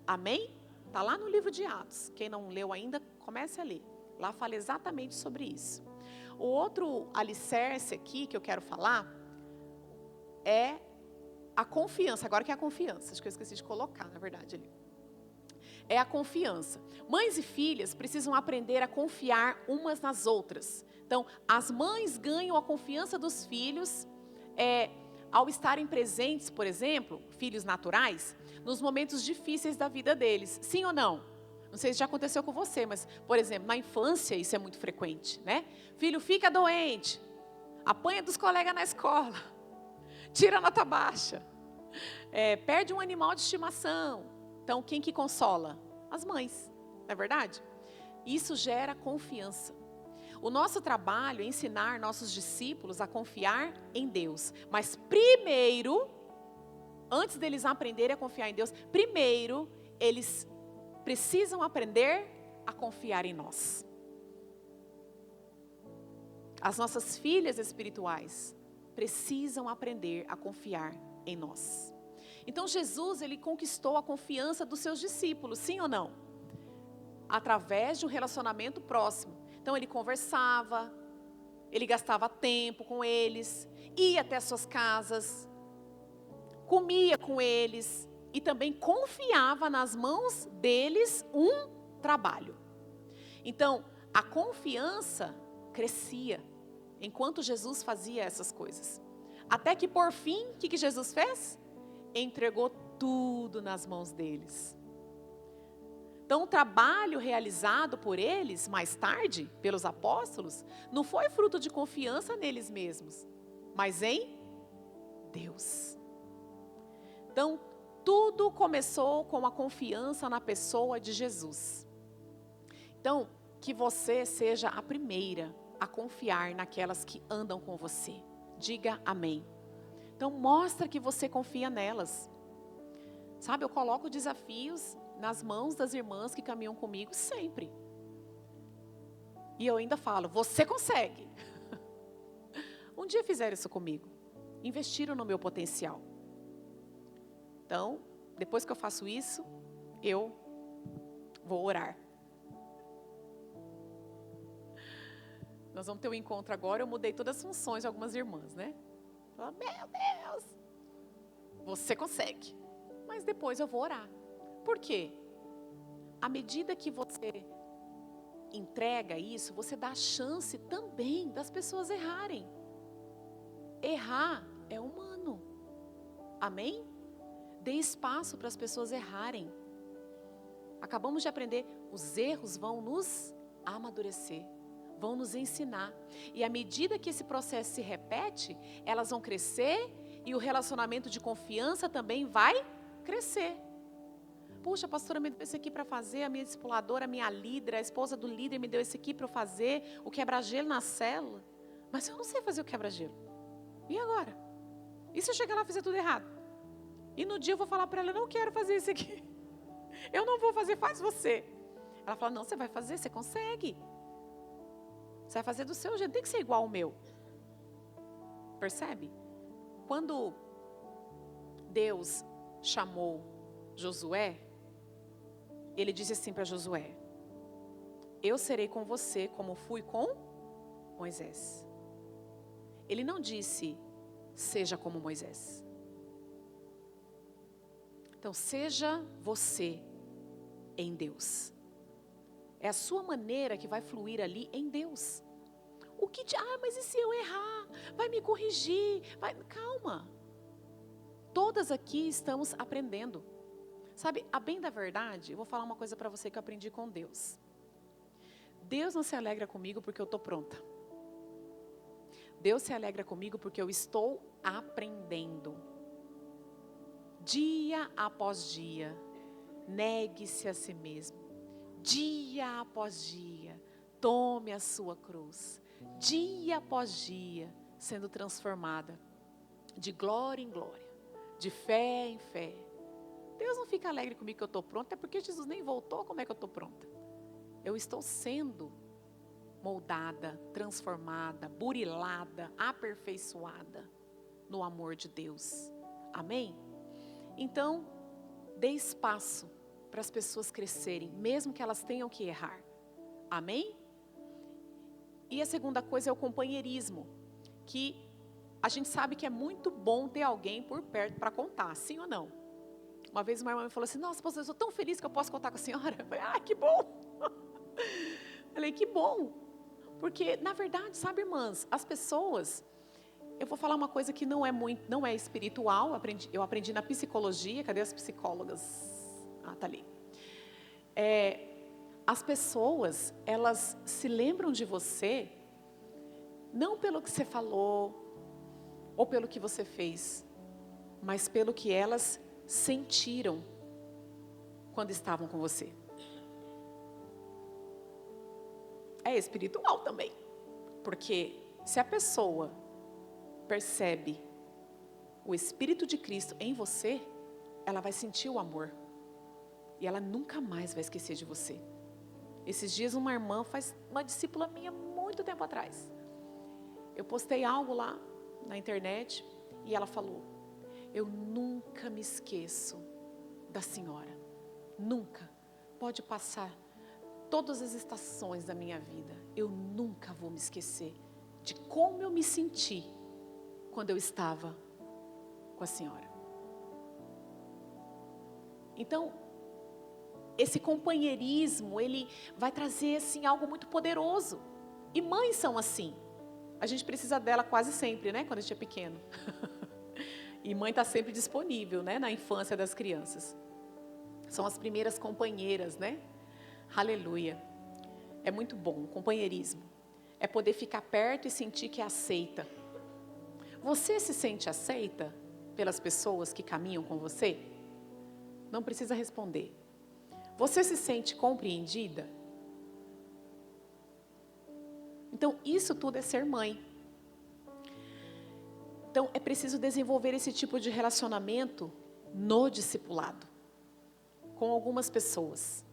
Amém? Está lá no livro de Atos. Quem não leu ainda, comece a ler. Lá fala exatamente sobre isso. O outro alicerce aqui que eu quero falar é a confiança. Agora que é a confiança, acho que eu esqueci de colocar, na verdade, ali. É a confiança. Mães e filhas precisam aprender a confiar umas nas outras. Então, as mães ganham a confiança dos filhos ao estarem presentes, por exemplo, filhos naturais, nos momentos difíceis da vida deles. Sim ou não? Não sei se já aconteceu com você, mas, por exemplo, na infância isso é muito frequente, né? Filho fica doente, apanha dos colegas na escola, tira nota baixa, perde um animal de estimação. Então, quem que consola? As mães, não é verdade? Isso gera confiança. O nosso trabalho é ensinar nossos discípulos a confiar em Deus. Mas primeiro, antes deles aprenderem a confiar em Deus, primeiro eles precisam aprender a confiar em nós. As nossas filhas espirituais precisam aprender a confiar em nós. Então Jesus, ele conquistou a confiança dos seus discípulos, sim ou não? Através de um relacionamento próximo. Então ele conversava, ele gastava tempo com eles, ia até suas casas, comia com eles e também confiava nas mãos deles um trabalho. Então, a confiança crescia enquanto Jesus fazia essas coisas. Até que por fim, o que Jesus fez? Entregou tudo nas mãos deles. Então, o trabalho realizado por eles, mais tarde, pelos apóstolos, não foi fruto de confiança neles mesmos, mas em Deus. Então, tudo começou com a confiança na pessoa de Jesus. Então, que você seja a primeira a confiar naquelas que andam com você. Diga amém. Então, mostra que você confia nelas. Sabe, eu coloco desafios nas mãos das irmãs que caminham comigo sempre. E eu ainda falo, você consegue. Um dia fizeram isso comigo. Investiram no meu potencial. Então, depois que eu faço isso, eu vou orar. Nós vamos ter um encontro agora, eu mudei todas as funções de algumas irmãs, né? Fala, meu Deus, você consegue. Mas depois eu vou orar. Por quê? À medida que você entrega isso, você dá a chance também das pessoas errarem. Errar é humano. Amém? Dê espaço para as pessoas errarem. Acabamos de aprender, os erros vão nos amadurecer, vão nos ensinar. E à medida que esse processo se repete, elas vão crescer e o relacionamento de confiança também vai crescer. Puxa, a pastora me deu esse aqui para fazer, a minha discipuladora, a minha líder, a esposa do líder me deu esse aqui para eu fazer, o quebra-gelo na célula. Mas eu não sei fazer o quebra-gelo. E agora? E se eu chegar lá e fizer tudo errado? E no dia eu vou falar para ela, eu não quero fazer isso aqui. Eu não vou fazer, faz você. Ela fala, não, você vai fazer, você consegue. Você vai fazer do seu jeito, tem que ser igual ao meu. Percebe? Quando Deus chamou Josué, ele disse assim para Josué, eu serei com você como fui com Moisés. Ele não disse, seja como Moisés. Então, seja você em Deus. É a sua maneira que vai fluir ali em Deus. O que mas e se eu errar? Vai me corrigir? Calma. Todas aqui estamos aprendendo. Sabe, a bem da verdade, eu vou falar uma coisa para você que eu aprendi com Deus. Deus não se alegra comigo porque eu estou pronta. Deus se alegra comigo porque eu estou aprendendo. Dia após dia, negue-se a si mesmo. Dia após dia, tome a sua cruz. Dia após dia, sendo transformada de glória em glória, de fé em fé. Deus não fica alegre comigo que eu estou pronta, é porque Jesus nem voltou, como é que eu estou pronta? Eu estou sendo moldada, transformada, burilada, aperfeiçoada no amor de Deus. Amém? Então, dê espaço para as pessoas crescerem, mesmo que elas tenham que errar. Amém? E a segunda coisa é o companheirismo, que a gente sabe que é muito bom ter alguém por perto para contar, sim ou não? Uma vez uma irmã me falou assim, nossa, pastor, eu sou tão feliz que eu posso contar com a senhora. Eu falei, que bom. Falei, que bom. Porque, na verdade, sabe, irmãs, as pessoas, eu vou falar uma coisa que não é espiritual, eu aprendi na psicologia, cadê as psicólogas? Tá ali. As pessoas, elas se lembram de você, não pelo que você falou, ou pelo que você fez, mas pelo que elas sentiram quando estavam com você. É espiritual também, porque se a pessoa percebe o Espírito de Cristo em você, ela vai sentir o amor, e ela nunca mais vai esquecer de você. Esses dias uma irmã, uma discípula minha, muito tempo atrás, eu postei algo lá na internet, e ela falou, eu nunca me esqueço da senhora, nunca, pode passar todas as estações da minha vida, eu nunca vou me esquecer de como eu me senti quando eu estava com a senhora. Então, esse companheirismo, ele vai trazer assim algo muito poderoso. E mães são assim. A gente precisa dela quase sempre, né? Quando a gente é pequeno. E mãe está sempre disponível, né? Na infância das crianças. São as primeiras companheiras, né? Aleluia. É muito bom o companheirismo. É poder ficar perto e sentir que é aceita. Você se sente aceita pelas pessoas que caminham com você? Não precisa responder. Você se sente compreendida? Então, isso tudo é ser mãe. Então, é preciso desenvolver esse tipo de relacionamento no discipulado, com algumas pessoas.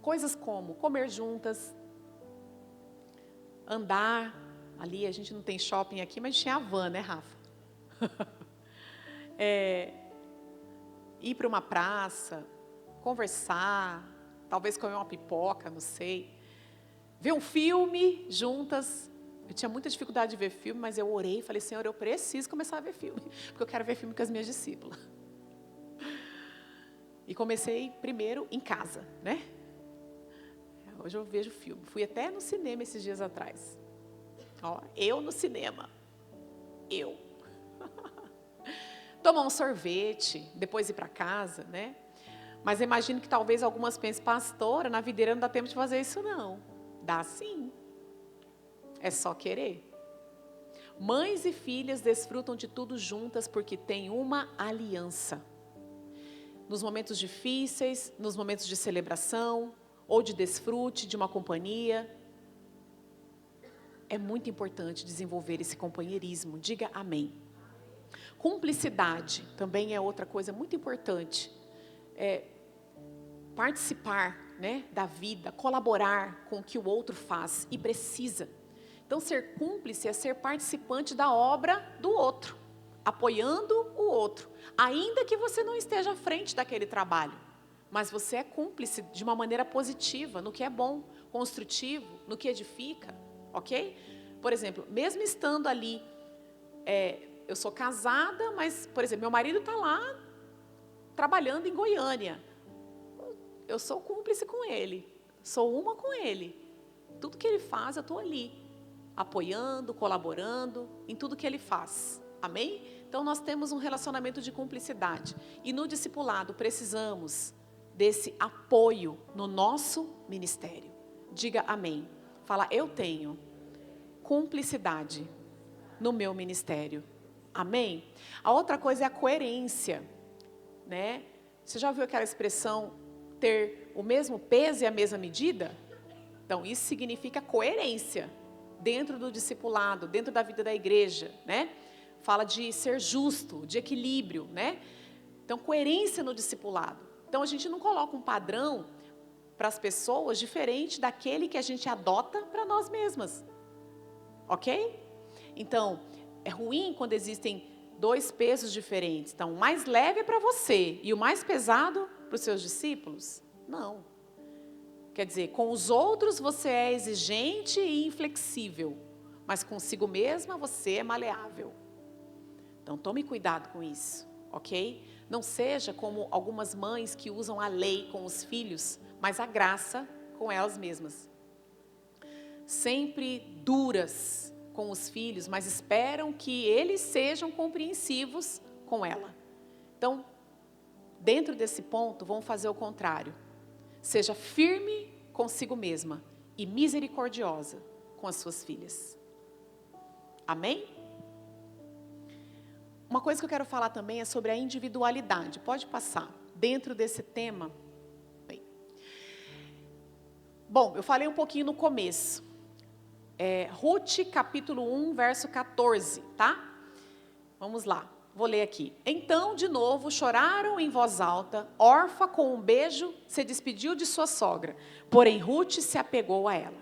Coisas como comer juntas, andar, ali a gente não tem shopping aqui, mas tinha a van, né, Rafa? Ir para uma praça, conversar, talvez comer uma pipoca, não sei. Ver um filme juntas. Eu tinha muita dificuldade de ver filme, mas eu orei e falei, Senhor, eu preciso começar a ver filme, porque eu quero ver filme com as minhas discípulas. E comecei primeiro em casa, né? Hoje eu vejo filme. Fui até no cinema esses dias atrás. Eu no cinema. Eu. Tomar um sorvete, depois ir para casa, né? Mas imagino que talvez algumas pensem, pastora, na videira não dá tempo de fazer isso não. Dá sim. É só querer. Mães e filhas desfrutam de tudo juntas porque têm uma aliança. Nos momentos difíceis, nos momentos de celebração, ou de desfrute de uma companhia. É muito importante desenvolver esse companheirismo. Diga amém. Cumplicidade também é outra coisa muito importante. Participar, né, da vida, colaborar com o que o outro faz e precisa. Então, ser cúmplice é ser participante da obra do outro, apoiando o outro, ainda que você não esteja à frente daquele trabalho, mas você é cúmplice de uma maneira positiva, no que é bom, construtivo, no que edifica, ok? Por exemplo, mesmo estando ali, eu sou casada, mas, por exemplo, meu marido está lá trabalhando em Goiânia. Eu sou cúmplice com ele, sou uma com ele. Tudo que ele faz, eu estou ali, apoiando, colaborando em tudo que ele faz. Amém? Então, nós temos um relacionamento de cumplicidade. E no discipulado, precisamos desse apoio no nosso ministério. Diga amém. Fala, eu tenho cumplicidade no meu ministério. Amém? A outra coisa é a coerência, né? Você já ouviu aquela expressão, ter o mesmo peso e a mesma medida? Então, isso significa coerência. dentro do discipulado, dentro da vida da igreja, né? Fala de ser justo, de equilíbrio, né? Então, coerência no discipulado. Então, a gente não coloca um padrão para as pessoas diferente daquele que a gente adota para nós mesmas. Ok? Então, é ruim quando existem dois pesos diferentes. Então, o mais leve é para você e o mais pesado para os seus discípulos? Não. Quer dizer, com os outros você é exigente e inflexível, mas consigo mesma você é maleável. Então, tome cuidado com isso, ok? Não seja como algumas mães que usam a lei com os filhos, mas a graça com elas mesmas. Sempre duras com os filhos, mas esperam que eles sejam compreensivos com ela. Então, dentro desse ponto, vamos fazer o contrário. Seja firme consigo mesma e misericordiosa com as suas filhas. Amém? Uma coisa que eu quero falar também é sobre a individualidade. Pode passar. Dentro desse tema. Bom, eu falei um pouquinho no começo. Ruth, capítulo 1, verso 14, tá? Vamos lá, vou ler aqui. Então, de novo, choraram em voz alta. Orfa, com um beijo, se despediu de sua sogra. Porém, Ruth se apegou a ela.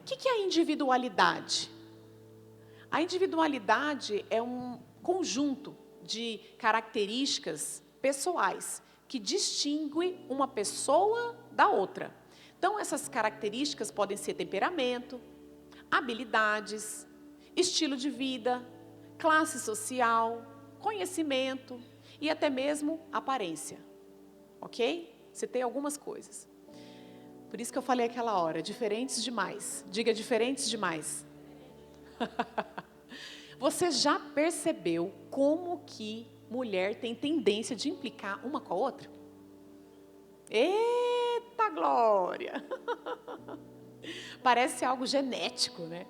O que é a individualidade? A individualidade é um conjunto de características pessoais que distingue uma pessoa da outra. Então, essas características podem ser temperamento, habilidades, estilo de vida, classe social, conhecimento e até mesmo aparência. Ok? Citei algumas coisas. Por isso que eu falei aquela hora, diferentes demais. Diga diferentes demais. Você já percebeu como que mulher tem tendência de implicar uma com a outra? Eita glória! Parece algo genético, né?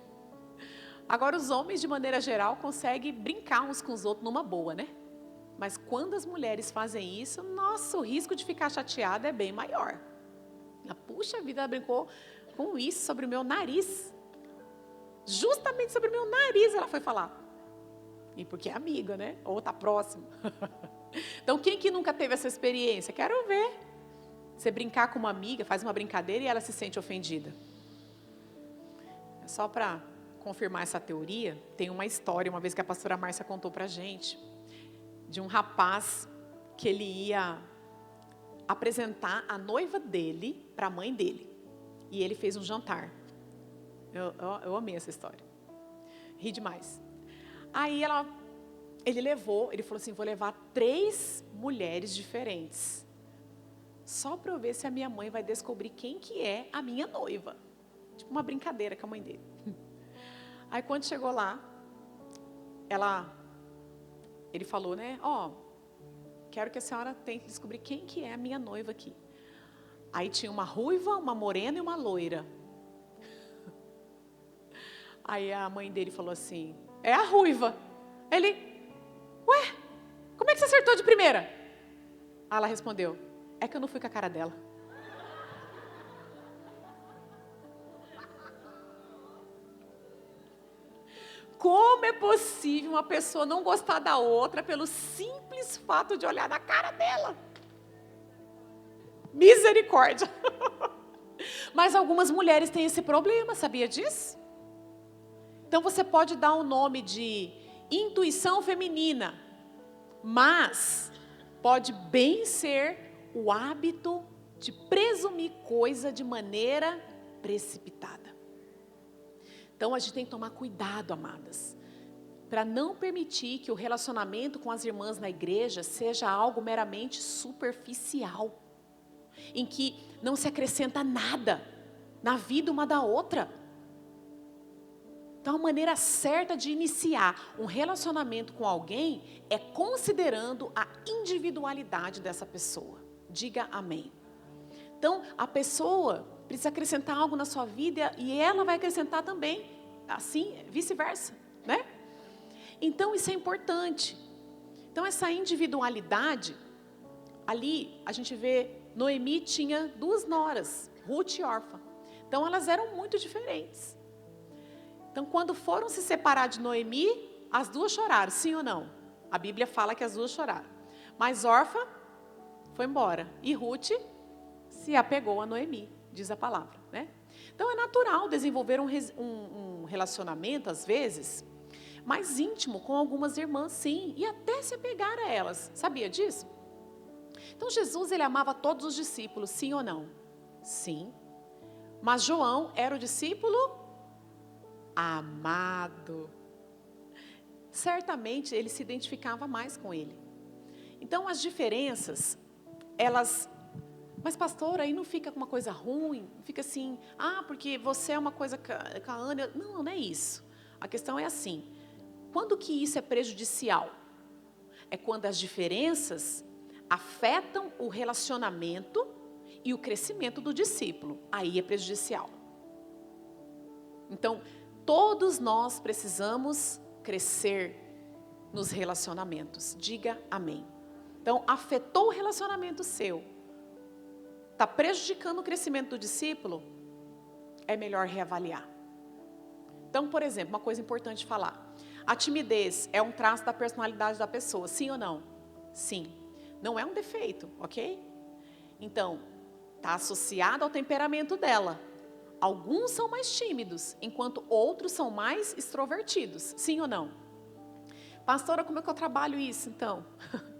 Agora, os homens, de maneira geral, conseguem brincar uns com os outros numa boa, né? Mas quando as mulheres fazem isso, nossa, o risco de ficar chateada é bem maior. Puxa vida, ela brincou com isso sobre o meu nariz. Justamente sobre o meu nariz ela foi falar. E porque é amiga, né? Ou tá próximo. Então, quem que nunca teve essa experiência? Quero ver. Você brincar com uma amiga, faz uma brincadeira e ela se sente ofendida. É só para confirmar essa teoria, tem uma história, uma vez que a pastora Márcia contou pra gente, de um rapaz que ele ia apresentar a noiva dele para a mãe dele. E ele fez um jantar. Eu amei essa história. Ri demais. Aí ele falou assim, vou levar 3 mulheres diferentes. Só para eu ver se a minha mãe vai descobrir quem que é a minha noiva. Tipo uma brincadeira com a mãe dele. Aí quando chegou lá, ele falou, né? Quero que a senhora tente descobrir quem que é a minha noiva aqui. Aí tinha uma ruiva, uma morena e uma loira. Aí a mãe dele falou assim, é a ruiva. Ele, ué, como é que você acertou de primeira? Aí ela respondeu, é que eu não fui com a cara dela. Como é possível uma pessoa não gostar da outra pelo simples fato de olhar na cara dela? Misericórdia. Mas algumas mulheres têm esse problema, sabia disso? Então você pode dar um nome de intuição feminina, mas pode bem ser o hábito de presumir coisa de maneira precipitada. Então, a gente tem que tomar cuidado, amadas, para não permitir que o relacionamento com as irmãs na igreja seja algo meramente superficial, em que não se acrescenta nada na vida uma da outra. Então, a maneira certa de iniciar um relacionamento com alguém é considerando a individualidade dessa pessoa. Diga amém. Então, a pessoa precisa acrescentar algo na sua vida e ela vai acrescentar também, assim, vice-versa, né? Então, isso é importante. Então, essa individualidade, ali a gente vê, Noemi tinha 2 noras, Ruth e Orfa. Então, elas eram muito diferentes. Então, quando foram se separar de Noemi, as duas choraram, sim ou não? A Bíblia fala que as duas choraram. Mas Orfa foi embora. E Ruth se apegou a Noemi, diz a palavra, né? Então, é natural desenvolver um relacionamento, às vezes, mais íntimo com algumas irmãs, sim. E até se apegar a elas. Sabia disso? Então, Jesus, ele amava todos os discípulos, sim ou não? Sim. Mas João era o discípulo amado. Certamente ele se identificava mais com ele. Então as diferenças, elas... Mas pastor, aí não fica uma coisa ruim? Fica assim, porque você é uma coisa com a Ana. Não, não é isso. A questão é assim, quando que isso é prejudicial? É quando as diferenças afetam o relacionamento e o crescimento do discípulo. Aí é prejudicial. Então, todos nós precisamos crescer nos relacionamentos. Diga amém. Então, afetou o relacionamento seu, está prejudicando o crescimento do discípulo, é melhor reavaliar. Então, por exemplo, uma coisa importante falar. A timidez é um traço da personalidade da pessoa, sim ou não? Sim. Não é um defeito, ok? Então, está associado ao temperamento dela. Alguns são mais tímidos, enquanto outros são mais extrovertidos. Sim ou não? Pastora, como é que eu trabalho isso, então?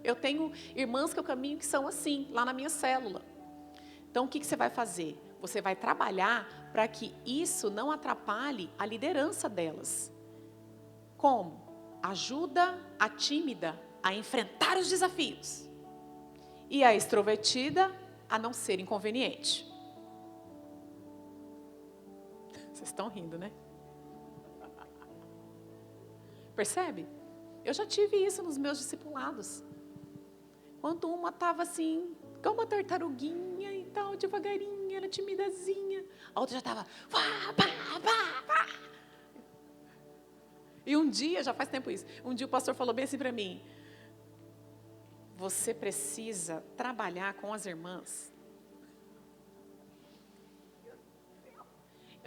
Eu tenho irmãs que eu caminho que são assim, lá na minha célula. Então, o que você vai fazer? Você vai trabalhar para que isso não atrapalhe a liderança delas. Como? Ajuda a tímida a enfrentar os desafios. E a extrovertida a não ser inconveniente. Vocês estão rindo, né? Percebe? Eu já tive isso nos meus discipulados. Quando uma estava assim, como uma tartaruguinha e tal, devagarinha, era timidazinha. A outra já estava... E um dia, já faz tempo isso, um dia o pastor falou bem assim para mim: você precisa trabalhar com as irmãs.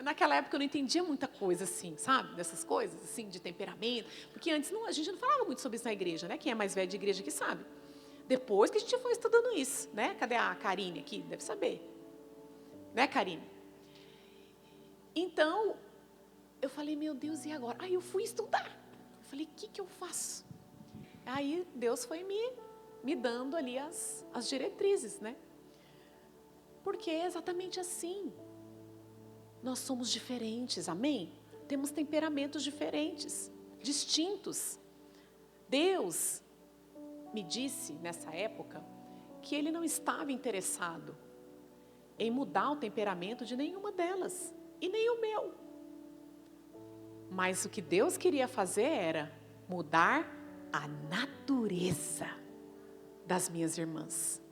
Naquela época eu não entendia muita coisa assim, sabe? Dessas coisas, assim, de temperamento. Porque antes a gente não falava muito sobre isso na igreja, né? Quem é mais velho de igreja que sabe. Depois que a gente foi estudando isso, né? Cadê a Karine aqui? Deve saber. Né, Karine? Então, eu falei, meu Deus, e agora? Aí eu fui estudar. Eu falei, o que eu faço? Aí Deus foi me dando ali as diretrizes, né? Porque é exatamente assim. Nós somos diferentes, amém? Temos temperamentos diferentes, distintos. Deus me disse nessa época que Ele não estava interessado em mudar o temperamento de nenhuma delas, e nem o meu. Mas o que Deus queria fazer era mudar a natureza das minhas irmãs.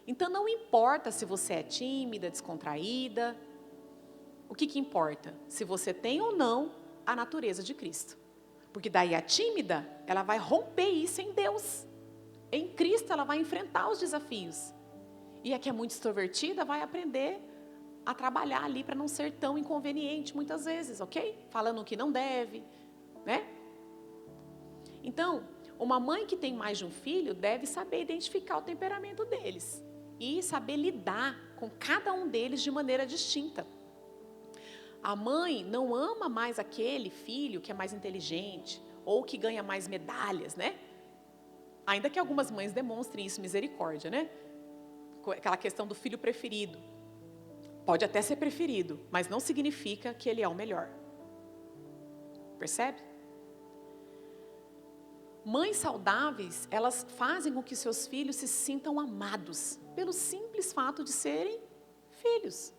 Então não importa se você é tímida, descontraída. O que importa? Se você tem ou não a natureza de Cristo. Porque daí a tímida, ela vai romper isso em Deus. Em Cristo ela vai enfrentar os desafios. E a que é muito extrovertida vai aprender a trabalhar ali para não ser tão inconveniente muitas vezes, ok? Falando o que não deve, né? Então, uma mãe que tem mais de um filho deve saber identificar o temperamento deles. E saber lidar com cada um deles de maneira distinta. A mãe não ama mais aquele filho que é mais inteligente ou que ganha mais medalhas, né? Ainda que algumas mães demonstrem isso, misericórdia, né? Aquela questão do filho preferido. Pode até ser preferido, mas não significa que ele é o melhor. Percebe? Mães saudáveis, elas fazem com que seus filhos se sintam amados, pelo simples fato de serem filhos.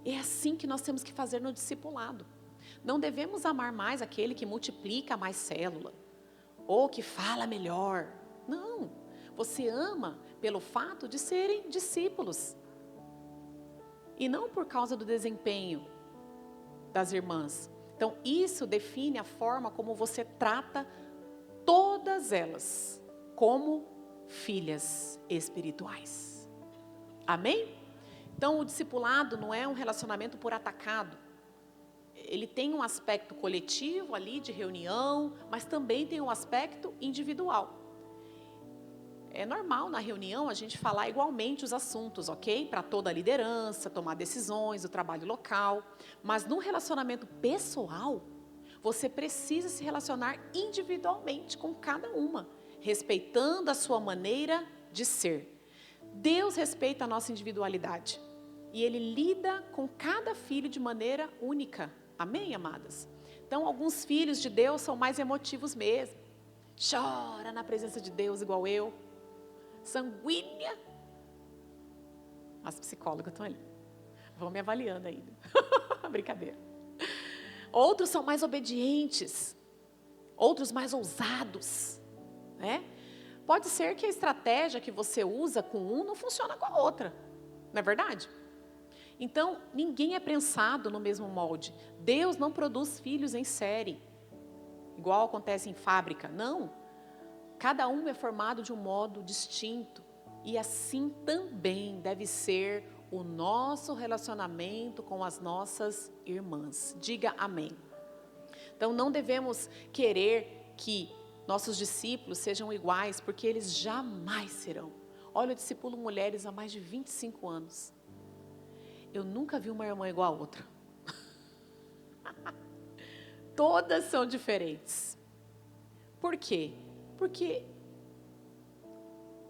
É assim que nós temos que fazer no discipulado. Não devemos amar mais aquele que multiplica mais célula, ou que fala melhor. Não, você ama pelo fato de serem discípulos. E não por causa do desempenho das irmãs. Então, isso define a forma como você trata todas elas como filhas espirituais. Amém? Então, o discipulado não é um relacionamento por atacado. ele tem um aspecto coletivo ali de reunião, mas também tem um aspecto individual. É normal na reunião a gente falar igualmente os assuntos, ok? Para toda a liderança, tomar decisões, o trabalho local. Mas no relacionamento pessoal, você precisa se relacionar individualmente com cada uma, respeitando a sua maneira de ser. Deus respeita a nossa individualidade. E Ele lida com cada filho de maneira única. Amém, amadas? Então, alguns filhos de Deus são mais emotivos mesmo. Chora na presença de Deus igual eu. Sanguínea. As psicólogas estão ali. Vão me avaliando ainda. Brincadeira. Outros são mais obedientes. Outros mais ousados. Né? Pode ser que a estratégia que você usa com um não funciona com a outra. Não é verdade? Então, ninguém é prensado no mesmo molde. Deus não produz filhos em série, igual acontece em fábrica. Não. Cada um é formado de um modo distinto. E assim também deve ser o nosso relacionamento com as nossas irmãs. Diga amém. Então, não devemos querer que nossos discípulos sejam iguais, porque eles jamais serão. Olha, eu discipulo mulheres há mais de 25 anos. Eu nunca vi uma irmã igual a outra. Todas são diferentes. Por quê? Porque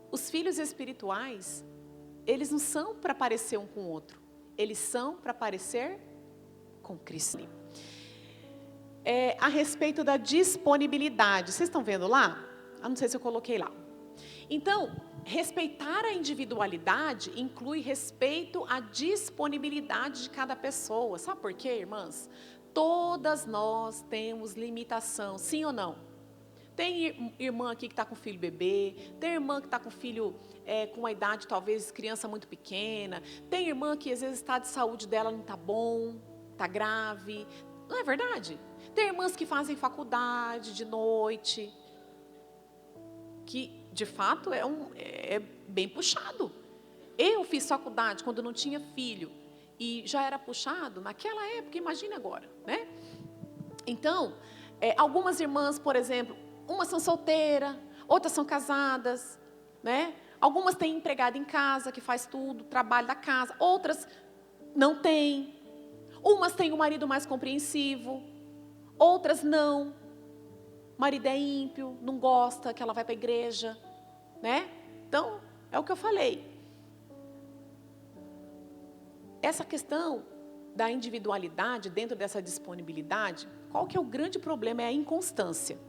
os filhos espirituais, eles não são para parecer um com o outro. Eles são para parecer com Cristo. A respeito da disponibilidade. Vocês estão vendo lá? Não sei se eu coloquei lá. Então, respeitar a individualidade inclui respeito à disponibilidade de cada pessoa. Sabe por quê, irmãs? Todas nós temos limitação, sim ou não? Tem irmã aqui que está com filho bebê, tem irmã que está com filho com uma idade, talvez, criança muito pequena, tem irmã que às vezes o estado de saúde dela não está bom, está grave, não é verdade? Tem irmãs que fazem faculdade de noite, que de fato é bem puxado. Eu fiz faculdade quando não tinha filho e já era puxado naquela época, imagine agora, né? Então, algumas irmãs, por exemplo, umas são solteiras, outras são casadas, né? Algumas têm empregada em casa que faz tudo, trabalho da casa, outras não têm. Umas têm um marido mais compreensivo, outras não. O marido é ímpio, não gosta que ela vai para a igreja, né? Então, é o que eu falei. Essa questão da individualidade dentro dessa disponibilidade, qual que é o grande problema? É a inconstância.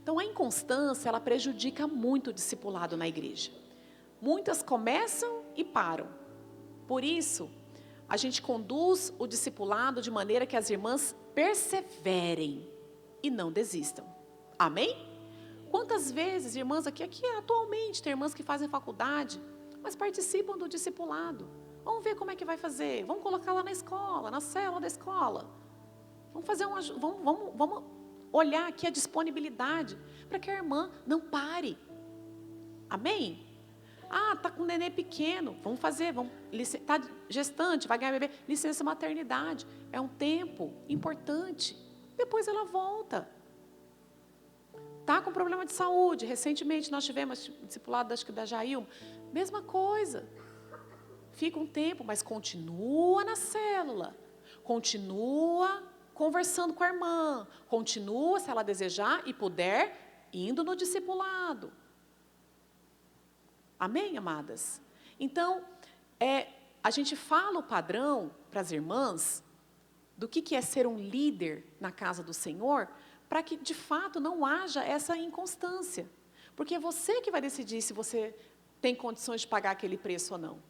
Então, a inconstância, ela prejudica muito o discipulado na igreja. Muitas começam e param. Por isso, a gente conduz o discipulado de maneira que as irmãs perseverem e não desistam. Amém? Quantas vezes, irmãs, aqui atualmente, tem irmãs que fazem faculdade, mas participam do discipulado. Vamos ver como é que vai fazer. Vamos colocar lá na escola, na célula da escola. Vamos olhar aqui a disponibilidade para que a irmã não pare. Amém? Está com um nenê pequeno. Vamos fazer. Está gestante, vai ganhar bebê. Licença maternidade. É um tempo importante. Depois ela volta. Está com problema de saúde. Recentemente nós tivemos discipulado, acho que da Jailma. Mesma coisa. Fica um tempo, mas continua na célula. Continua conversando com a irmã. Continua, se ela desejar e puder, indo no discipulado. Amém, amadas? Então, a gente fala o padrão para as irmãs do que é ser um líder na casa do Senhor, para que, de fato, não haja essa inconstância. Porque é você que vai decidir se você tem condições de pagar aquele preço ou não.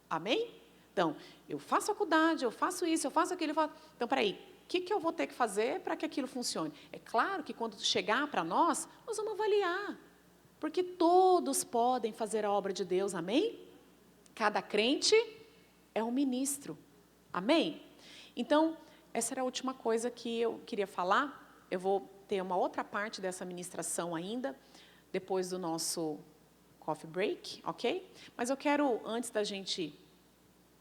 Amém? Então, eu faço faculdade, eu faço isso, eu faço aquilo. Então, peraí, o que eu vou ter que fazer para que aquilo funcione? É claro que quando chegar para nós vamos avaliar. Porque todos podem fazer a obra de Deus, amém? Cada crente é um ministro, amém? Então, essa era a última coisa que eu queria falar. Eu vou ter uma outra parte dessa ministração ainda, depois do nosso coffee break, ok? Mas eu quero, antes da gente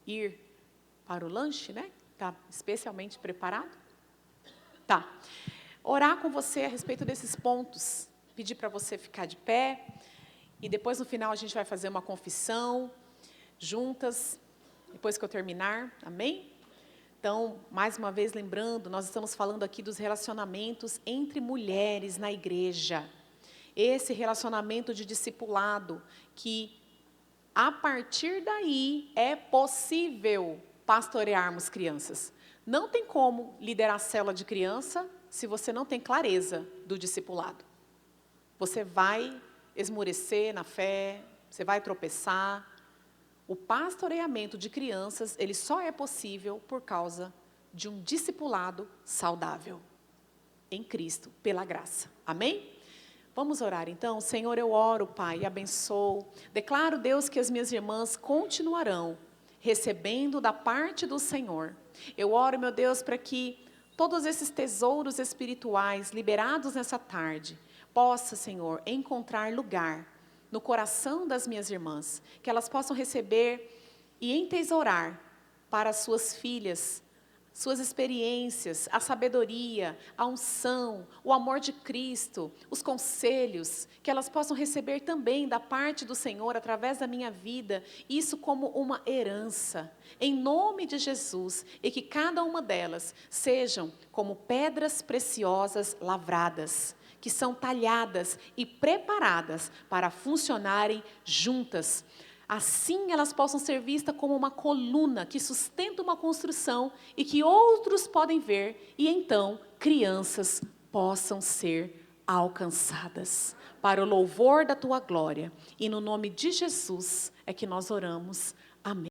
ir para o lanche, né? Está especialmente preparado. Tá. Orar com você a respeito desses pontos. Pedir para você ficar de pé. E depois, no final, a gente vai fazer uma confissão juntas, depois que eu terminar. Amém? Então, mais uma vez, lembrando, nós estamos falando aqui dos relacionamentos entre mulheres na igreja. Esse relacionamento de discipulado, que a partir daí é possível pastorearmos crianças. Não tem como liderar célula de criança se você não tem clareza do discipulado. Você vai esmorecer na fé, você vai tropeçar. O pastoreamento de crianças, ele só é possível por causa de um discipulado saudável em Cristo, pela graça. Amém? Vamos orar então. Senhor, eu oro, Pai, e abençoo. Declaro, Deus, que as minhas irmãs continuarão recebendo da parte do Senhor. Eu oro, meu Deus, para que todos esses tesouros espirituais liberados nessa tarde possa, Senhor, encontrar lugar no coração das minhas irmãs, que elas possam receber e entesourar para as suas filhas, suas experiências, a sabedoria, a unção, o amor de Cristo, os conselhos, que elas possam receber também da parte do Senhor, através da minha vida, isso como uma herança, em nome de Jesus, e que cada uma delas sejam como pedras preciosas lavradas, que são talhadas e preparadas para funcionarem juntas. Assim elas possam ser vistas como uma coluna que sustenta uma construção e que outros podem ver e então crianças possam ser alcançadas. Para o louvor da tua glória. E no nome de Jesus é que nós oramos. Amém.